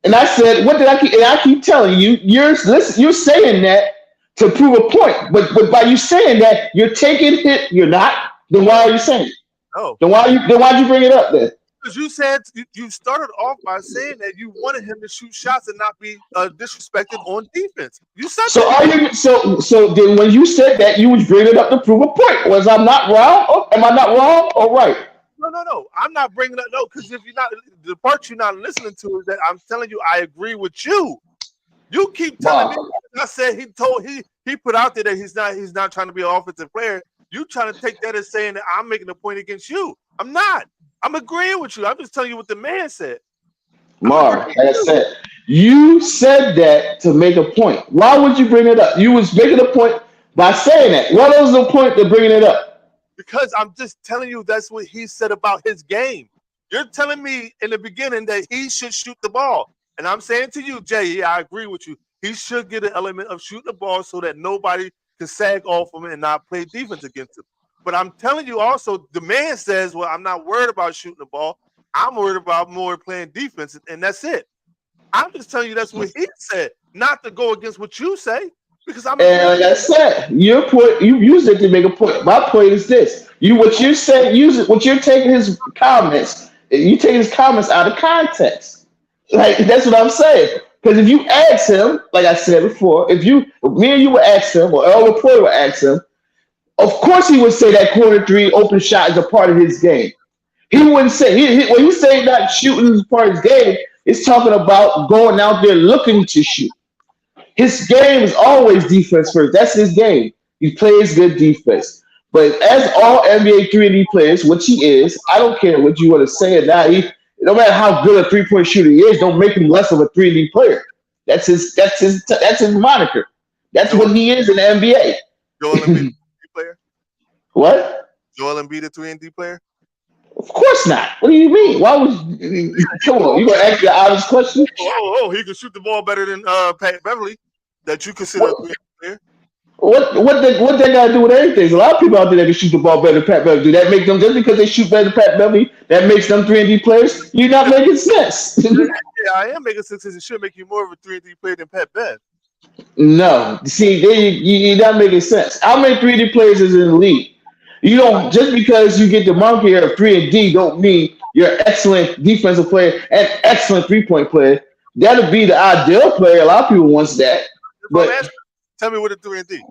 And I said, what did I keep? And I keep telling you, you're saying that to prove a point. But by you saying that, you're taking it. You're not. Then why are you saying it? No. Then why'd you bring it up then? Because you said you started off by saying that you wanted him to shoot shots and not be disrespected on defense. You said so. that. So then when you said that, you was bringing it up to prove a point. Was I not wrong? Am I not wrong or right? No. I'm not bringing up because if you're not the part you're not listening to is that I'm telling you I agree with you. You keep telling me. I said he put out there that he's not trying to be an offensive player. You trying to take that as saying that I'm making a point against you. I'm not. I'm agreeing with you. I'm just telling you what the man said. Mark, like I said, you said that to make a point. Why would you bring it up? You was making a point by saying that. What was the point of bringing it up? Because I'm just telling you that's what he said about his game. You're telling me in the beginning that he should shoot the ball. And I'm saying to you, Jay, yeah, I agree with you. He should get an element of shooting the ball so that nobody can sag off him and not play defense against him. But I'm telling you also, the man says, well, I'm not worried about shooting the ball. I'm worried about more playing defense, and that's it. I'm just telling you that's what he said, not to go against what you say. Because I'm and like I said, your point, you used it to make a point. My point is this: what you're saying, use it. What you're taking his comments, you take his comments out of context. Like that's what I'm saying. Because if you ask him, like I said before, if me and you would ask him, or El Reporter would ask him, of course he would say that corner three open shot is a part of his game. He wouldn't say when he say not shooting is part of his game. It's talking about going out there looking to shoot. His game is always defense first. That's his game. He plays good defense. But as all NBA 3D players, which he is, I don't care what you want to say or not. No matter how good a 3-point shooter he is, don't make him less of a 3D player. That's his moniker. That's what he is in the NBA. Joel Embiid, 3D player. What? Joel Embiid, a 3D player. Of course not. What do you mean? Why would come on? You gonna ask the honest question? Oh, he can shoot the ball better than Pat Beverly. That you consider a 3D player. What they got to do with anything? A lot of people out there that can shoot the ball better than Pat Beverly. Do that make them just because they shoot better than Pat Beverly? That makes them 3D players? You're not making sense. Yeah, I am making sense. It should make you more of a 3D player than Pat Bev. No, see, you're not making sense. How many 3D players is in the league? You don't just because you get the monkey of 3 and D don't mean you're an excellent defensive player and excellent 3-point player. That'll be the ideal player. A lot of people wants that. But tell me what a 3 and D.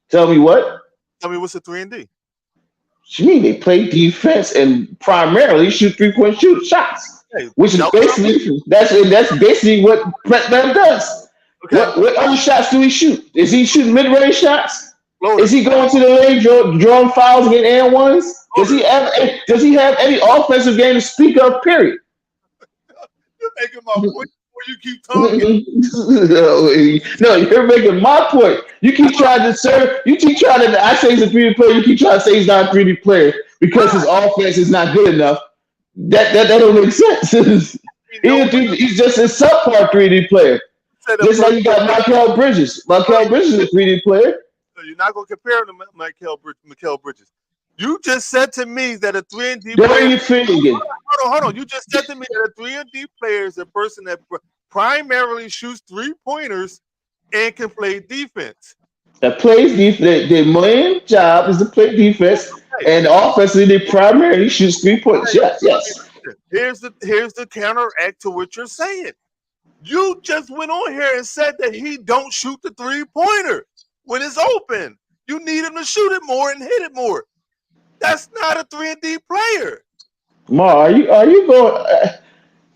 Tell me what? Tell me what's a 3 and D. What you mean they play defense and primarily shoot 3-point shots, which is basically that's basically what Brett Bev does. Okay. What other shots do he shoot? Is he shooting mid-range shots? Is he going to the lane, drawing fouls and getting and ones? Does he have any offensive game to speak of? Period. You're making my point before you keep talking. No, you're making my point. You keep trying to serve. You keep trying to. I say he's a 3D player. You keep trying to say he's not a 3D player because his offense is not good enough. That don't make sense. He's just a subpar 3D player. Just like you got Mikal Bridges. Mikal Bridges is a 3D player. You're not going to compare him to Mikal Bridges. You just said to me that a 3 and D player. What are you thinking? Hold on. You just said to me that a 3 and D player is a person that primarily shoots 3-pointers and can play defense. That plays defense. Their main job is to play defense, and offensively they primarily shoot 3-point shots. Yes. Here's the counteract to what you're saying. You just went on here and said that he don't shoot the 3-pointer. When it's open, you need him to shoot it more and hit it more. That's not a 3 and D player. Ma, are you going?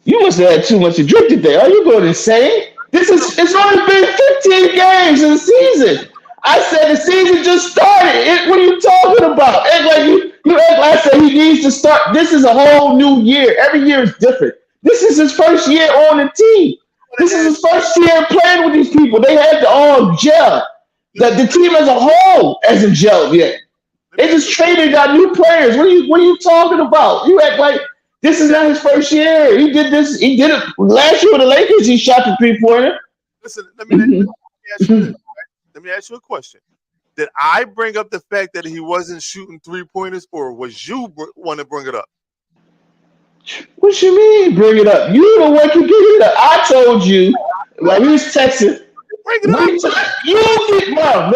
You must have had too much to drink today. Are you going insane? It's only been 15 games in the season. I said the season just started. What are you talking about? Act like you act like I said he needs to start. This is a whole new year. Every year is different. This is his first year on the team. This is his first year playing with these people. They had to all gel. The team as a whole hasn't gelled yet. They just traded, got new players. What are you talking about? You act like this is not his first year. He did this. He did it last year with the Lakers. He shot the 3-pointer. Listen, let me ask you this. Right? Let me ask you a question. Did I bring up the fact that he wasn't shooting 3-pointers, or was you want to bring it up? What you mean, bring it up? You the one can get it up. I told you while we was texting. Bring it up. You get Mark,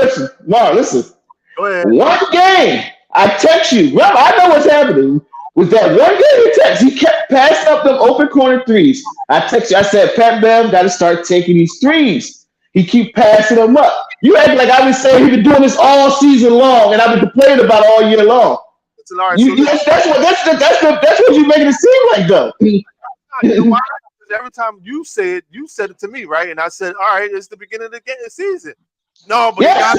listen. Go ahead. One game, I text you. Remember, I know what's happening. With that one game he text, he kept passing up them open corner threes. I text you. I said, Pat Bev got to start taking these threes. He keep passing them up. You act like I've been saying he's been doing this all season long, and I've been complaining about it all year long. That's what you're making it seem like, though. You know why? Every time you said it to me, right? And I said, all right, it's the beginning of the season. No, but yes,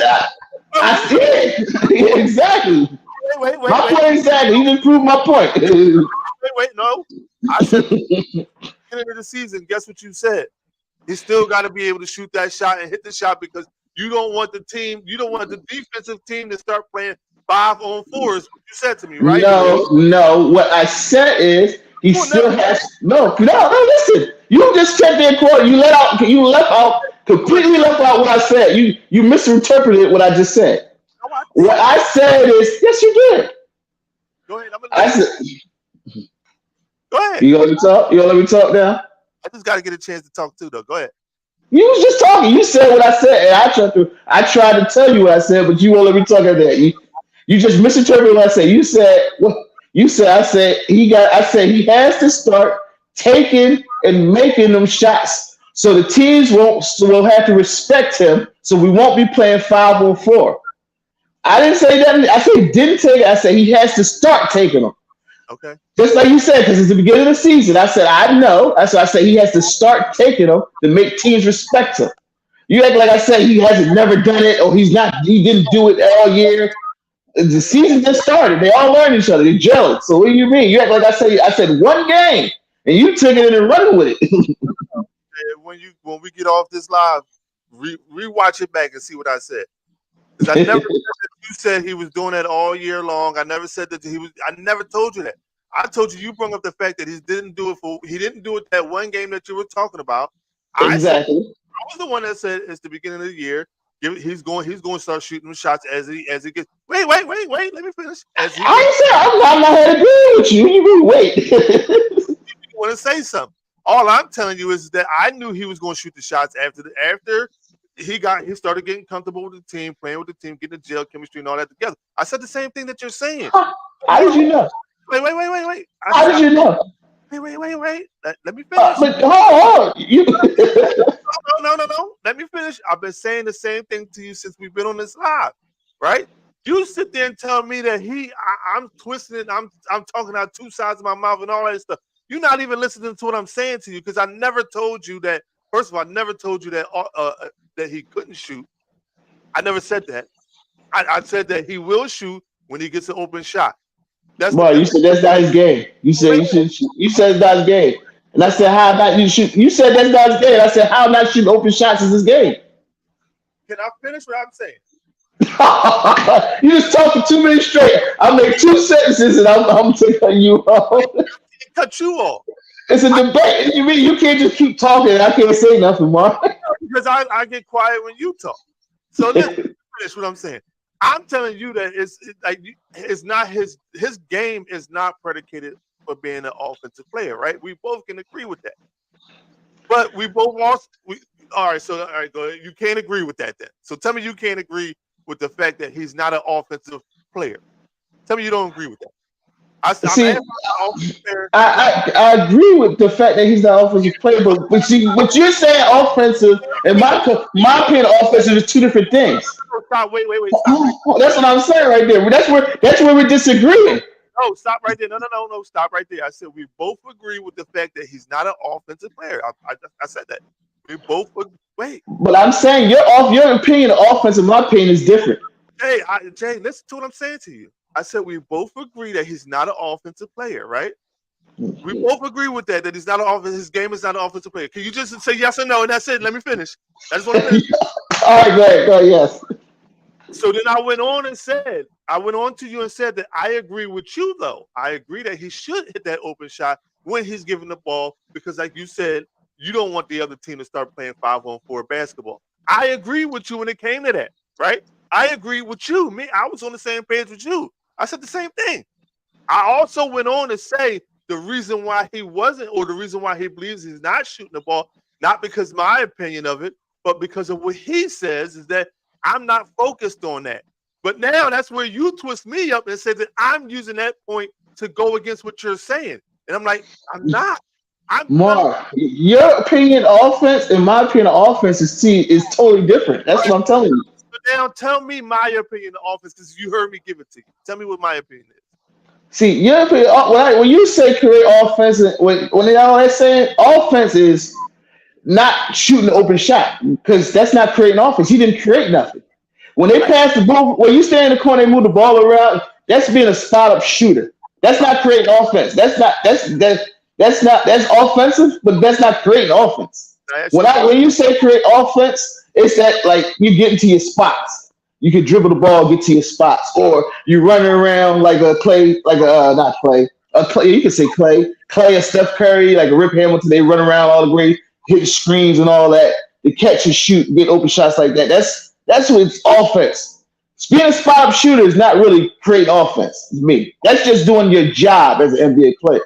I did. Yeah, exactly. Wait. My point exactly. You just proved my point. Wait. No. I said, beginning of the season, guess what you said? You still got to be able to shoot that shot and hit the shot because you don't want the defensive team to start playing 5-on-4s. You said to me, right? No. What I said is he still has no. Listen, you just kept there quote. You completely left out what I said. You misinterpreted what I just said. No, what I said is yes, you did. Go ahead. Go ahead. You gonna talk? You gonna let me talk now? I just gotta get a chance to talk too, though. Go ahead. You was just talking. You said what I said, and I tried to tell you what I said, but you won't let me talk at that. You just misinterpreted what I said. You said I said he has to start taking and making them shots, so the teams will have to respect him. So we won't be playing 5-on-4. I didn't say that. I said he didn't take it. I said he has to start taking them. Okay. Just like you said, because it's the beginning of the season. I said, I know. That's why I said he has to start taking them to make teams respect him. You act like I said he hasn't never done it or he didn't do it all year. The season just started. They all learn each other. They're jealous. So what do you mean? You act like I said one game and you took it and running with it. When we get off this live, rewatch it back and see what I said. Because I never said that you said he was doing that all year long. I never said that I never told you that. I told you brought up the fact that he didn't do it that one game that you were talking about. Exactly. I was the one that said it's the beginning of the year. He's going to start shooting shots as he gets. Wait. Let me finish. I'm not here to agree with you. You mean wait? You want to say something? All I'm telling you is that I knew he was going to shoot the shots after he started getting comfortable with the team, playing with the team, getting the jail chemistry and all that together. I said the same thing that you're saying. How did you know? Wait. How did you know? Wait. Let me finish. But hold on. No. Let me finish. I've been saying the same thing to you since we've been on this live, right? You sit there and tell me that I'm twisting it. I'm talking out two sides of my mouth and all that stuff. You're not even listening to what I'm saying to you because I never told you that. First of all, I never told you that that he couldn't shoot. I never said that. I said that he will shoot when he gets an open shot. You said that's not his game. You said you said it's not his game. And I said, how about you shoot? You said that's not his game. I said, how not shooting open shots is his game? Can I finish what I'm saying? You just talk for 2 minutes straight. I make 2 sentences and I'm taking you off. Cut you off. It's a debate. You mean you can't just keep talking? I can't say nothing, Mark. Because I get quiet when you talk. So let me finish what I'm saying. I'm telling you that it's not his game is not predicated for being an offensive player, right? We both can agree with that. But we both lost. All right, go ahead. You can't agree with that then. So tell me you can't agree with the fact that he's not an offensive player. Tell me you don't agree with that. I agree with the fact that he's not an offensive player, but see, what you're saying offensive, and my opinion, offensive is 2 different things. Stop! Wait! Stop. That's what I'm saying right there. That's where we're disagreeing. No, stop right there. No, stop right there. I said we both agree with the fact that he's not an offensive player. I said that. We both wait. But I'm saying your opinion of offense and my opinion is different. Hey, Jay, listen to what I'm saying to you. I said we both agree that he's not an offensive player, right? We both agree with that he's not an offensive. His game is not an offensive player. Can you just say yes or no, and that's it? Let me finish. I just want to finish. All right, go ahead. Yes. So then I went on to you and said that I agree with you, though. I agree that he should hit that open shot when he's given the ball because, like you said, you don't want the other team to start playing 5-on-4 basketball. I agree with you when it came to that, right? I agree with you. I was on the same page with you. I said the same thing. I also went on to say the reason why he wasn't, or the reason why he believes he's not shooting the ball, not because my opinion of it, but because of what he says, is that I'm not focused on that. But now that's where you twist me up and say that I'm using that point to go against what you're saying. And I'm like, I'm not. Mark, your opinion offense and my opinion offense is totally different. That's what I'm telling you. So now tell me my opinion of offense because you heard me give it to you. Tell me what my opinion is. See, your opinion, when you say create offense, when y'all are saying offense is not shooting the open shot because that's not creating offense. He didn't create nothing. When they pass the ball, when you stay in the corner, they move the ball around. That's being a spot up shooter. That's not creating offense. That's offensive, but that's not creating offense. When you say create offense, it's that like you get into your spots. You can dribble the ball, get to your spots, or you running around like a Clay, like a not Clay, a Clay. You can say Clay, or Steph Curry, like a Rip Hamilton. They run around all the way, hit the screens and all that. To catch and shoot, get open shots like that. That's what it's offense. Being a spot up shooter is not really creating offense. To me, that's just doing your job as an NBA player.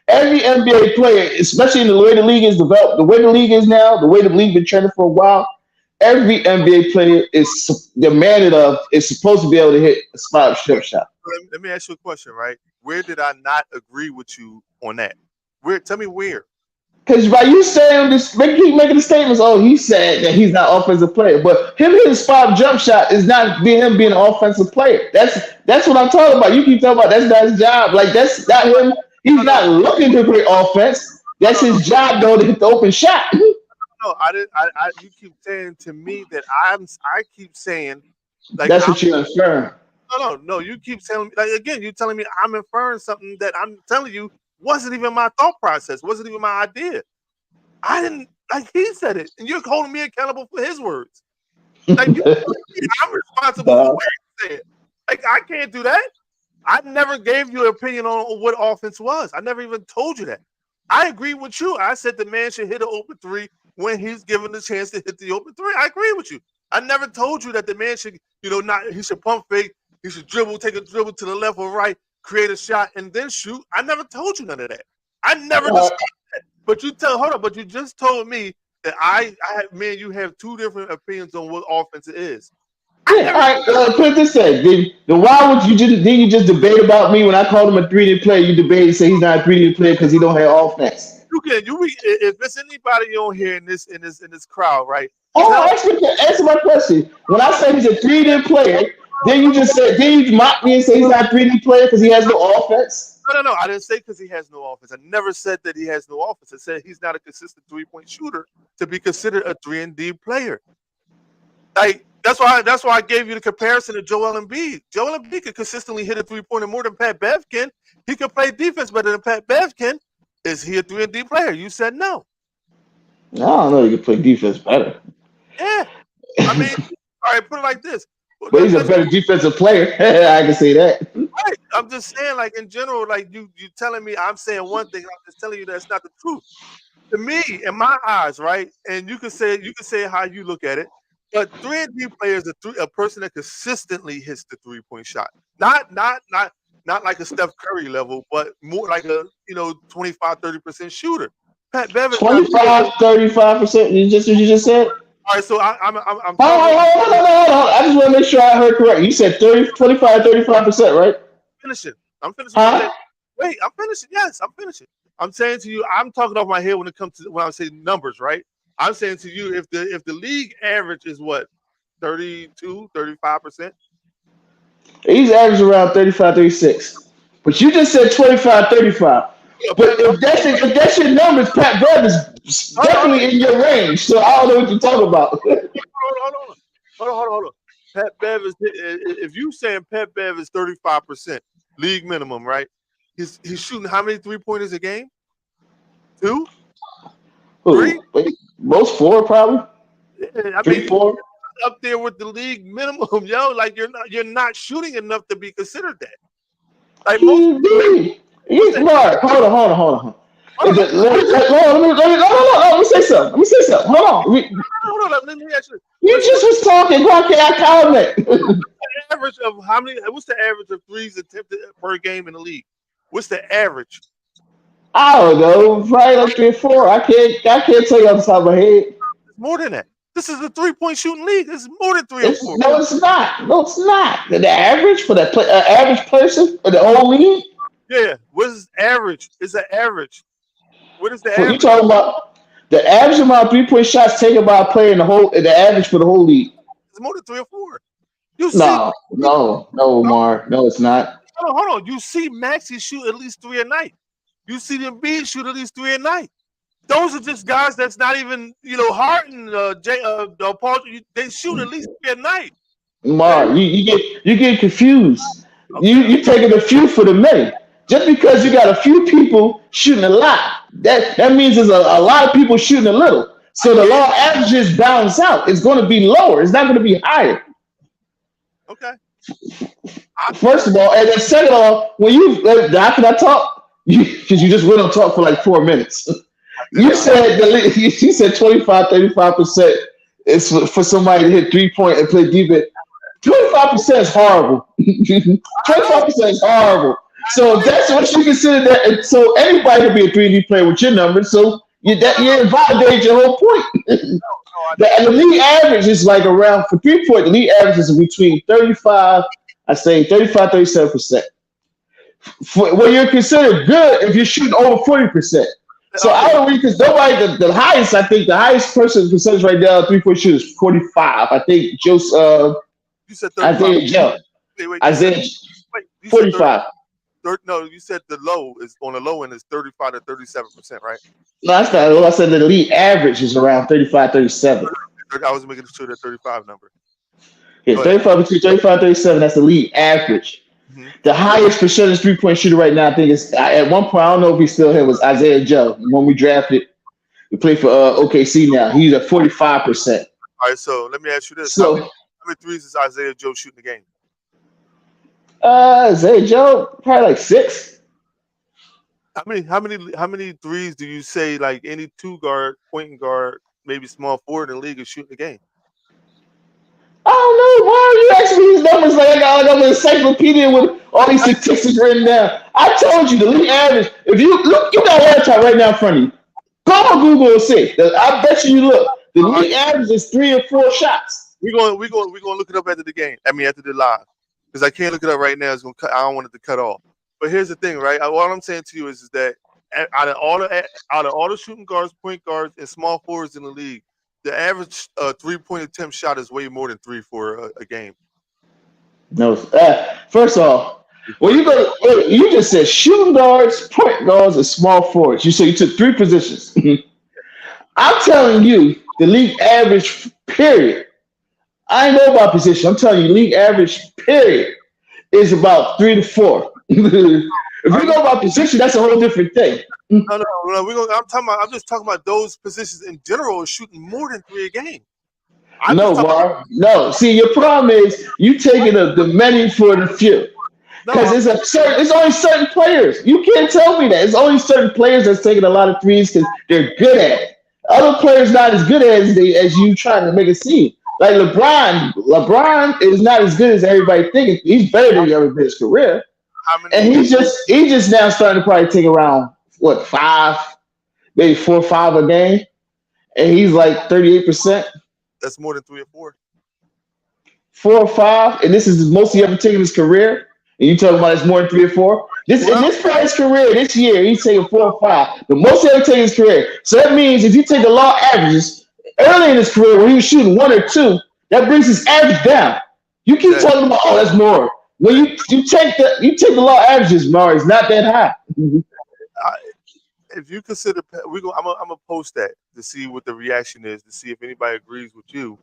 Every NBA player, especially in the way the league is developed, the way the league is now, the way the league been trending for a while, every NBA player is demanded of is supposed to be able to hit a spot up shot. Let me ask you a question, right? Where did I not agree with you on that? Tell me where. Because by you saying this, keep making the statements. Oh, he said that he's not an offensive player, but him hitting spot jump shot is not him being an offensive player. That's what I'm talking about. You keep talking about that's not his job. Like that's not him. He's not looking to play offense. That's his job, though, to hit the open shot. No, I didn't. You keep saying to me that I keep saying like that's what you're inferring. No. You keep telling me like again. You're telling me I'm inferring something that I'm telling you wasn't even my thought process. Wasn't even my idea. I didn't like he said it, and you're holding me accountable for his words. Like I'm responsible for what he said. Like I can't do that. I never gave you an opinion on what offense was. I never even told you that. I agree with you. I said the man should hit an open three when he's given the chance to hit the open three. I agree with you. I never told you that the man should, he should pump fake. He should take a dribble to the left or right, create a shot, and then shoot. I never told you none of that. I never discussed that. But you just told me that me and you have two different opinions on what offense is. Yeah, all right. Put it this way: then why would you just debate about me when I called him a 3D player? You debate and say he's not a 3D player because he don't have offense. If there's anybody on here in this crowd, right? Answer my question. When I say he's a 3D player, then you mock me and say he's not a 3D player because he has no offense. No. I didn't say because he has no offense. I never said that he has no offense. I said he's not a consistent 3-point shooter to be considered a 3-and-D player. Like that's why I gave you the comparison to Joel Embiid. Joel Embiid could consistently hit a 3-pointer more than Pat Bev can. He could play defense better than Pat Bev can. Is he a 3-and-D player? You said no. I don't know. He can play defense better. Yeah. I mean, all right. Put it like this. But he's a better defensive player. I can say that. Right. I'm just saying, like in general, like you telling me I'm saying one thing. I'm just telling you that's not the truth. To me, in my eyes, right? And you can say how you look at it. But 3-and-D player is a person that consistently hits the 3-point shot. Not like a Steph Curry level, but more like a 25-30% shooter. Pat Bev 25-35%. You just said. All right, so I'm hold on. I just want to make sure I heard correct. You said 25-35%, right? I'm finishing. Huh? Wait, I'm finishing. Yes, I'm finishing. I'm saying to you, I'm talking off my head when I say numbers, right? I'm saying to you, if the league average is what, 35%? He's averaging around 35-36. But you just said 25-35. But if that's your numbers, Pat Bev is definitely in your range. So I don't know what you're talking about. Hold on. Pat Bev is, if you saying Pat Bev is 35% league minimum, right? He's shooting how many 3-pointers a game? 2? 3? Most 4 probably. I 3, 4. up there with the league minimum, yo. Like you're not shooting enough to be considered that. Like most. QB. What's that? Mark, hold on. Hold on, Let me say something. Hold on. hold on. Let me ask you. You just was talking. Why can't I comment? The average of how many? What's the average of threes attempted per game in the league? What's the average? I don't know. Probably like 3 or 4. I can't tell you off the top of my head. It's more than that. This is a 3-point shooting league. This is more than 3 or 4. No, it's not. No, it's not. The average for that average person for the whole league. Yeah. What is average? It's an average. What is the You average? talking about the average amount of 3-point shots taken by a player in the average for the whole league? It's more than 3 or 4. You see? No, Omar. No, it's not. Hold on. You see Maxey shoot at least 3 a night. You see them Embiid shoot at least 3 a night. Those are just guys that's not even, Harden, Paul. They shoot at least 3 a night. Omar, you get confused. You taking a few for the many. Just because you got a few people shooting a lot, that means there's a lot of people shooting a little. So the law averages balance out. It's going to be lower. It's not going to be higher. Okay. First of all, and then second of all, when how can I talk? Because you just went on talk for like 4 minutes. You said 25-35% is for somebody to hit 3-point and play defense. 25% is horrible. 25% is horrible. So that's what you consider that. And so anybody can be a 3D player with your numbers. So you invalidate your whole point. The league average is like around for 3-point. The league average is between 37%. Well, you're considered good if you're shooting over 40%. So I don't read because nobody the highest. I think the highest person percentage right now 3-point shooter is 45. I think Joseph. You said 35. Isaiah Joe. Isaiah 45. No, you said the low is on the low end is 35 to 37%, right? No, that's not. I said the league average is around 35-37. I was making sure that 35 number. Yeah, 35 between 35-37. That's the league average. Mm-hmm. The highest percentage 3-point shooter right now, I think is at one point. I don't know if he's still here. Was Isaiah Joe when we drafted? He played for OKC now. He's at 45%. All right, so let me ask you this: so, how many threes is Isaiah Joe shooting the game? Isaiah Joe probably like 6. How many threes do you say like any point guard, maybe small forward in the league is shooting the game? I don't know. Why are you asking me these numbers like I got an encyclopedia with all these statistics written down? I told you the league average. If you look, you got a laptop right now in front of you. Go on Google and see. I bet you look. The league average is 3 or 4 shots. We're gonna look it up after the game. After the live, because I can't look it up right now. It's gonna cut. I don't want it to cut off. But here's the thing, right? All I'm saying to you is that out of all the shooting guards, point guards, and small forwards in the league, the average 3-point attempt shot is way more than 3 for a game. No, first off, you just said shooting guards, point guards, and small forwards. You took 3 positions. I'm telling you, the league average period. I ain't know about position. I'm telling you, league average period is about 3 to 4. If you know about position, that's a whole different thing. No. I'm just talking about those positions in general shooting more than 3 a game. No. See, your problem is you taking the many for the few. Because it's only certain players. You can't tell me that. It's only certain players that's taking a lot of threes because they're good at it. Other players not as good as you trying to make it seem. Like LeBron is not as good as everybody thinks. He's better than he ever been in his career. And he's just now starting to probably take around 5, maybe 4 or 5 a game, and he's like 38%. That's more than 3 or 4. 4 or 5, and this is the most he ever taken in his career. And you talking about it's more than 3 or 4? In this player's career this year, he's taking 4 or 5. The most he ever taken in his career. So that means if you take the law averages early in his career when he was shooting 1 or 2, that brings his average down. You keep talking about that's more. When you take the law averages, Mari, it's not that high. If you consider, I'm gonna post that to see what the reaction is, to see if anybody agrees with you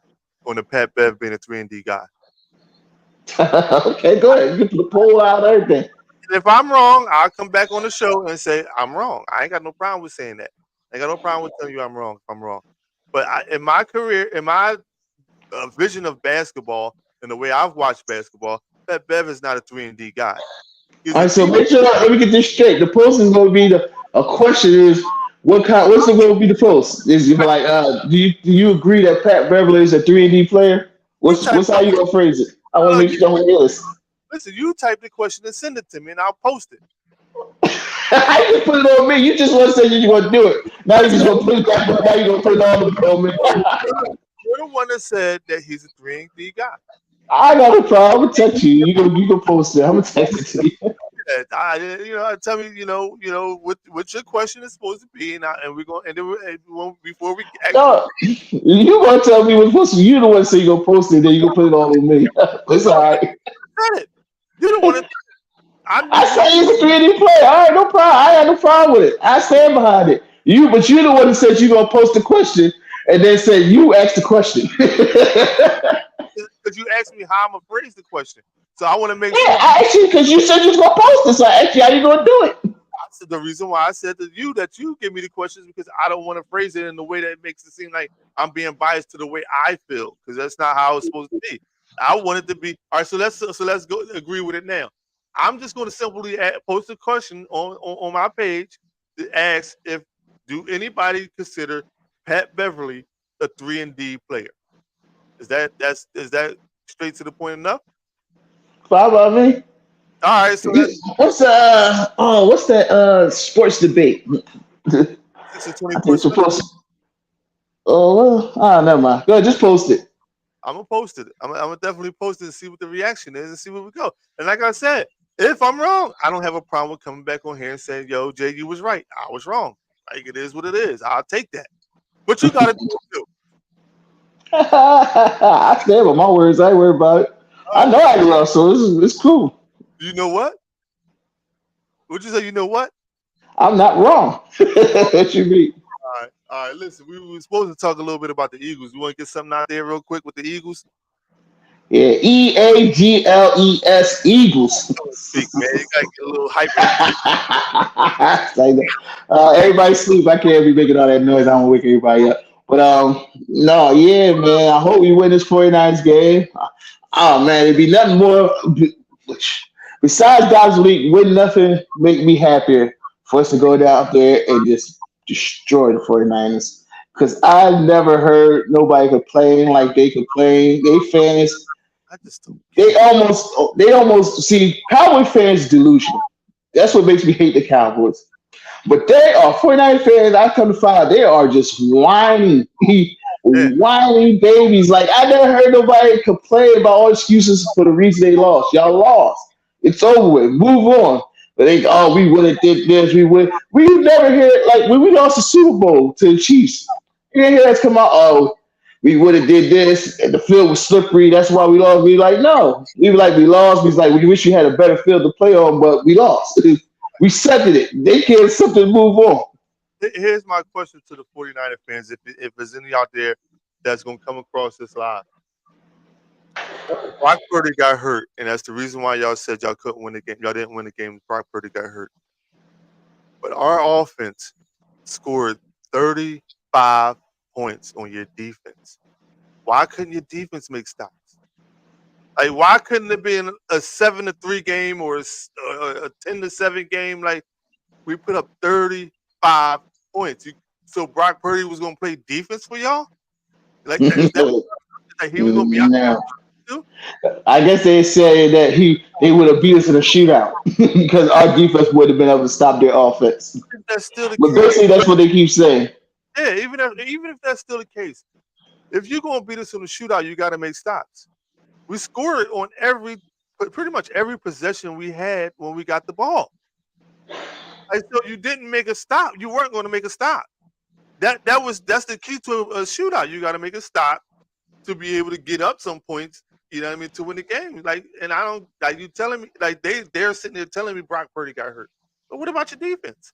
on the Pat Bev being a 3-and-D guy. Okay, go ahead. You can put the poll out, everything. And if I'm wrong, I'll come back on the show and say I'm wrong. I ain't got no problem with saying that. I ain't got no problem with telling you I'm wrong if I'm wrong. But in my career, in my vision of basketball and the way I've watched basketball, Pat Bev is not a 3-and-D guy. He's All a right, so D. make sure. Let me get this straight. The post is going to be a question is what kind? What's the going to be the post? Is it like do you agree that Pat Beverly is a 3-and-D player? You What's type what's how you gonna phrase it? I want to make you sure I'm list. listen. You type the question and send it to me, and I'll post it. I just put it on me. You just want to say you want to do it. Now you just want to put it back. Now you gonna put it on me. You're the one that said that he's a 3-and-D guy. I got a problem. I'm gonna text you. You can post it. I'm gonna text it to you. Tell me, what your question is supposed to be, and we're going, and then before we actually No, you gonna tell me what's supposed to. You the one say you gonna post it. Then you gonna put it all on me. It's all right. said it. You don't want to. I I knew say he's a 3D player. All right, no problem. I got no problem with it. I stand behind it. But you're the one that said you gonna post the question and then said you asked the question. Yeah, because you asked me how I'm gonna phrase the question, so I want to make sure. I actually because you said you was gonna post it. So I asked you how you gonna do it. The reason why I said to you that you give me the questions because I don't want to phrase it in the way that makes it seem like I'm being biased to the way I feel because that's not how it's supposed to be. I want it to be all right. So let's go agree with it now. I'm just going to simply post a question on my page to ask if do anybody consider Pat Beverly a 3-and-D player? Is that straight to the point enough? Fine by me. All right. So that's What's that sports debate? I 6 and 20 think it's questions. supposed. Oh well, never mind. Go ahead, just post it. I'm gonna post it. I'm gonna definitely post it and see what the reaction is and see where we go. And like I said, if I'm wrong, I don't have a problem with coming back on here and saying, "Yo, Jay, you was right. I was wrong. Like it is what it is. I'll take that." But you gotta do it too. I stand by my words. I ain't worried about it. I know I love, so it's cool. You know what? Would you say? You know what? I'm not wrong. What you mean? All right. All right. Listen, we were supposed to talk a little bit about the Eagles. You want to get something out there real quick with the Eagles? Yeah, Eagles, Eagles. Speak, man. You gotta get a little hyper. It's like that. Everybody sleep. I can't be making all that noise. I don't wake everybody up. But no, yeah, man. I hope we win this 49ers game. Oh man, it'd be nothing more besides God's league. Would nothing make me happier for us to go down there and just destroy the 49ers. Because I never heard nobody complain like they complain. They fans, I just don't get they it. almost they almost see Cowboy fans delusional. That's what makes me hate the Cowboys. But they are 49 fans. I come to find out they are just whiny, Yeah. whiny babies. Like I never heard nobody complain about all excuses for the reason they lost. Y'all lost. It's over with. Move on. But they we would have did this. We would. We never hear like when we lost the Super Bowl to the Chiefs. You didn't hear us come out. Oh, we would have did this, and the field was slippery. That's why we lost. We like no. We were like we lost. We was like we wish we had a better field to play on, but we lost. We accepted it. They can't accept it. Move on. Here's my question to the 49er fans. If there's any out there that's gonna come across this live, Brock Purdy got hurt, and that's the reason why y'all said y'all couldn't win the game. Y'all didn't win the game. Brock Purdy got hurt, but our offense scored 35 points on your defense. Why couldn't your defense make stops? Like, why couldn't it be a 7-3 game or a 10-7 game? Like, we put up 35 points. So Brock Purdy was gonna play defense for y'all? Like, is that like he was gonna be out No. there too? I guess they say that they would have beat us in a shootout because our defense would have been able to stop their offense. If that's still the But case, basically, that's what they keep saying. yeah. Even if that's still the case, if you're gonna beat us in a shootout, you got to make stops. We scored on pretty much every possession we had when we got the ball. Like, so you didn't make a stop. You weren't going to make a stop. That's the key to a shootout. You got to make a stop to be able to get up some points. You know what I mean, to win the game. Like, and I don't like you telling me like they're sitting there telling me Brock Purdy got hurt. But what about your defense?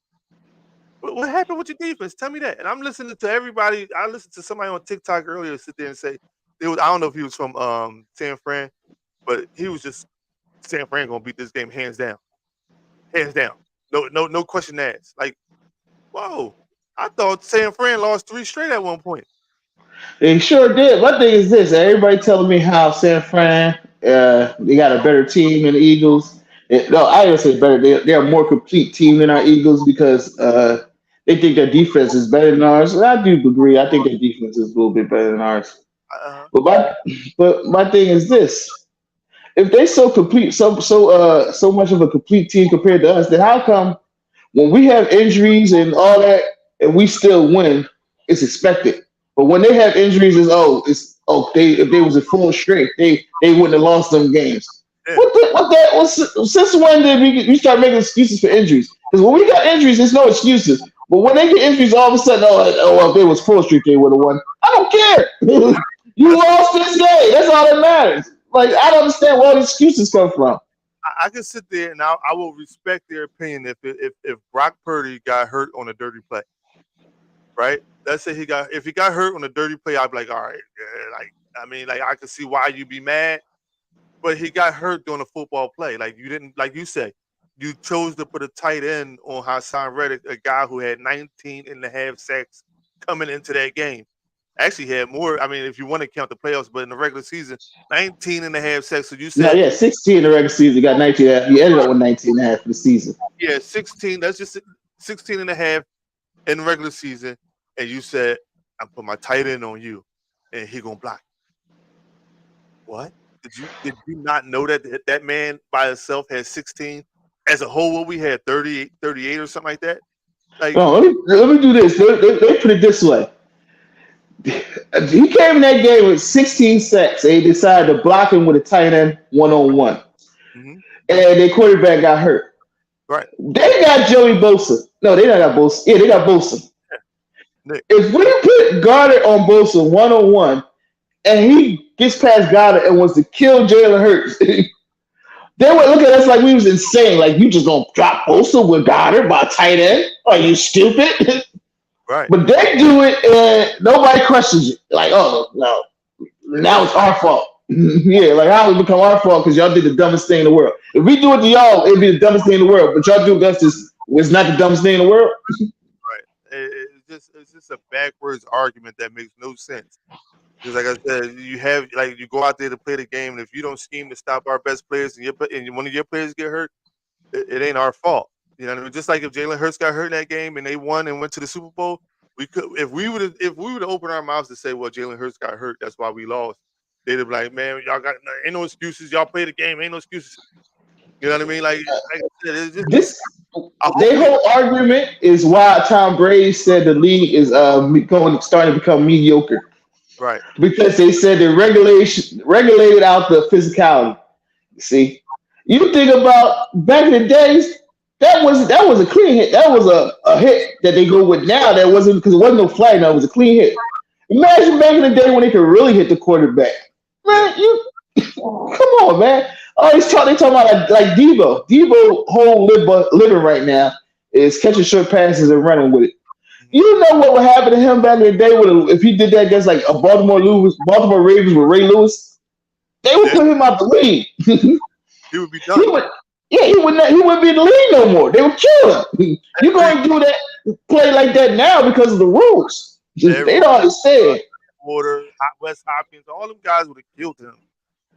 What happened with your defense? Tell me that. And I'm listening to everybody. I listened to somebody on TikTok earlier sit there and say it was. I don't know if he was from San Fran, but he was just San Fran gonna beat this game hands down, hands down. No question asked. Like, whoa, I thought San Fran lost 3 straight at one point. They sure did. My thing is this: everybody telling me how San Fran, they got a better team than the Eagles. No, I don't say better. They're a more complete team than our Eagles because they think their defense is better than ours. And I do agree. I think their defense is a little bit better than ours. Uh, But my thing is this: if they so complete, so much of a complete team compared to us, then how come when we have injuries and all that, and we still win, it's expected. But when they have injuries, they if they was at full strength, they wouldn't have lost them games. yeah, Since when did we start making excuses for injuries? Because when we got injuries, there's no excuses. But when they get injuries, all of a sudden, if they was full strength, they would have won. I don't care. You lost this game. That's all that matters. Like I don't understand where all the excuses come from. I can sit there and I will respect their opinion if Brock Purdy got hurt on a dirty play, right? Let's say if he got hurt on a dirty play, I'd be like, all right, yeah, like I mean, like I can see why you'd be mad, but he got hurt during a football play. Like you didn't, like you say, you chose to put a tight end on Hassan Reddick, a guy who had 19 and a half sacks coming into that game. Actually had more. I mean, if you want to count the playoffs, but in the regular season, 19 and a half sacks. So you No, said, yeah, 16 in the regular season, got 19 and a half. He ended up with 19 and a half for the season. yeah, 16. That's just 16 and a half in the regular season. And you said, I'm putting my tight end on you and he going to block. What? Did you not know that man by himself had 16? As a whole, what we had 38 or something like that? Like, Oh, let me do this. Let me put it this way. He came in that game with 16 sacks. They decided to block him with a tight end one-on-one. mhm, And their quarterback got hurt. right. They got Joey Bosa. No, they don't got Bosa. Yeah, they got Bosa. Nick, If we put Goddard on Bosa one-on-one and he gets past Goddard and wants to kill Jalen Hurts, they would look at us like we was insane. Like, you just gonna drop Bosa with Goddard by tight end? Are you stupid? right. But they do it and nobody questions it. Like, oh no, now it's our fault. Yeah, like how it become our fault because y'all did the dumbest thing in the world. If we do it to y'all, it'd be the dumbest thing in the world. But y'all do it to us, it's not the dumbest thing in the world. Right. It's just a backwards argument that makes no sense. Because like I said, you go out there to play the game, and if you don't scheme to stop our best players, and one of your players get hurt, it ain't our fault. You know what I mean? Just like if Jalen Hurts got hurt in that game and they won and went to the Super Bowl, we could if we would have opened our mouths to say, well, Jalen Hurts got hurt, that's why we lost. They'd have been like, man, y'all got ain't no excuses. Y'all play the game, ain't no excuses. You know what I mean? Like I said, it's just This I their hope whole argument is why Tom Brady said the league is starting to become mediocre right. because they said they regulated out the physicality. See, you think about back in the days, that was a clean hit. That was a hit that they go with now. That wasn't because it wasn't no flag. No, it was a clean hit. Imagine back in the day when they could really hit the quarterback. Man, you come on, man. Oh, they talking about like Debo. Debo whole living right now is catching short passes and running with it. You know what would happen to him back in the day if he did that against like a Baltimore Ravens with Ray Lewis? They would Yeah, put him out the league. he would be He done. would, yeah, he wouldn't be in the league no more. They would kill him. You going to do that play like that now because of the rules? They don't understand. Porter, Wes Hopkins, all them guys would have killed him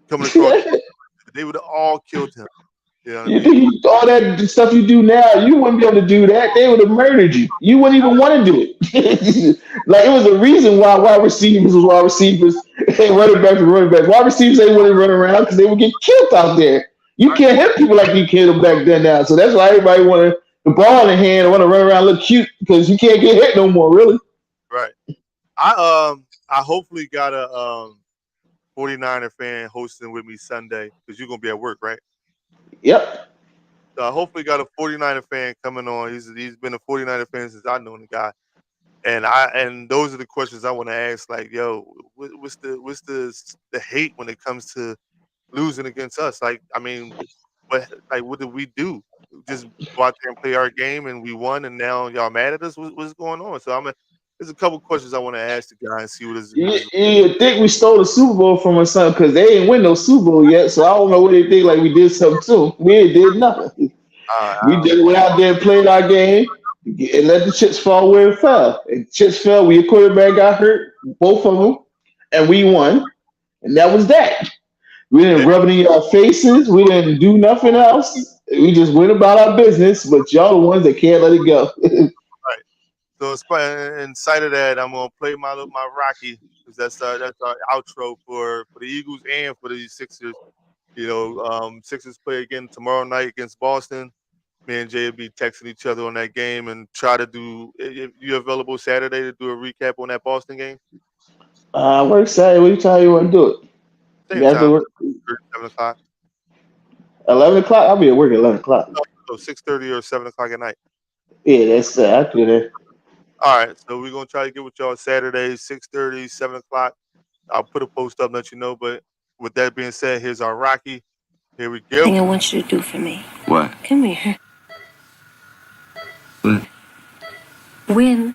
coming across. They would have all killed him. You know what I mean? All that stuff you do now, you wouldn't be able to do that. They would have murdered you. You wouldn't even want to do it. Like it was a reason why wide receivers was wide receivers and running backs were running backs. Wide receivers they wouldn't run around because they would get killed out there. You can't hit people like you killed them back then now. So that's why everybody wanted the ball in hand and want to run around look cute because you can't get hit no more, really. Right. I hopefully got a 49er fan hosting with me Sunday because you're gonna be at work, right? Yep. So I hopefully got a 49er fan coming on. He's been a 49er fan since I known the guy, and those are the questions I want to ask. Like, yo, what's the hate when it comes to losing against us? Like, I mean, what did we do? Just go out there and play our game, and we won, and now y'all mad at us? What's going on? So there's a couple questions I want to ask the guy and see what is. You think we stole the Super Bowl from us because they ain't win no Super Bowl yet, so I don't know what they think like we did something too. We ain't did nothing. We went out there and played our game. and let the chips fall where it fell. And chips fell where your quarterback got hurt, both of them, and we won. And that was that. We didn't Yeah, rub it in y'all faces. We didn't do nothing else. We just went about our business. But y'all the ones that can't let it go. right. So in sight of that, I'm gonna play my Rocky because that's our outro for the Eagles and for the Sixers. Sixers play again tomorrow night against Boston. Me and Jay will be texting each other on that game and try to do. If you available Saturday to do a recap on that Boston game, Work Saturday. What time you want to do it? same You have to time, work 7 o'clock. 11 o'clock. I'll be at work at 11 o'clock. So 6:30 or 7 o'clock at night. Yeah, that's I do that. All right, so we're gonna try to get with y'all Saturday, 6:30, 7 o'clock. I'll put a post up, let you know. But with that being said, here's our Rocky. Here we go. Thing I want you to do for me. What? Come here. What? Win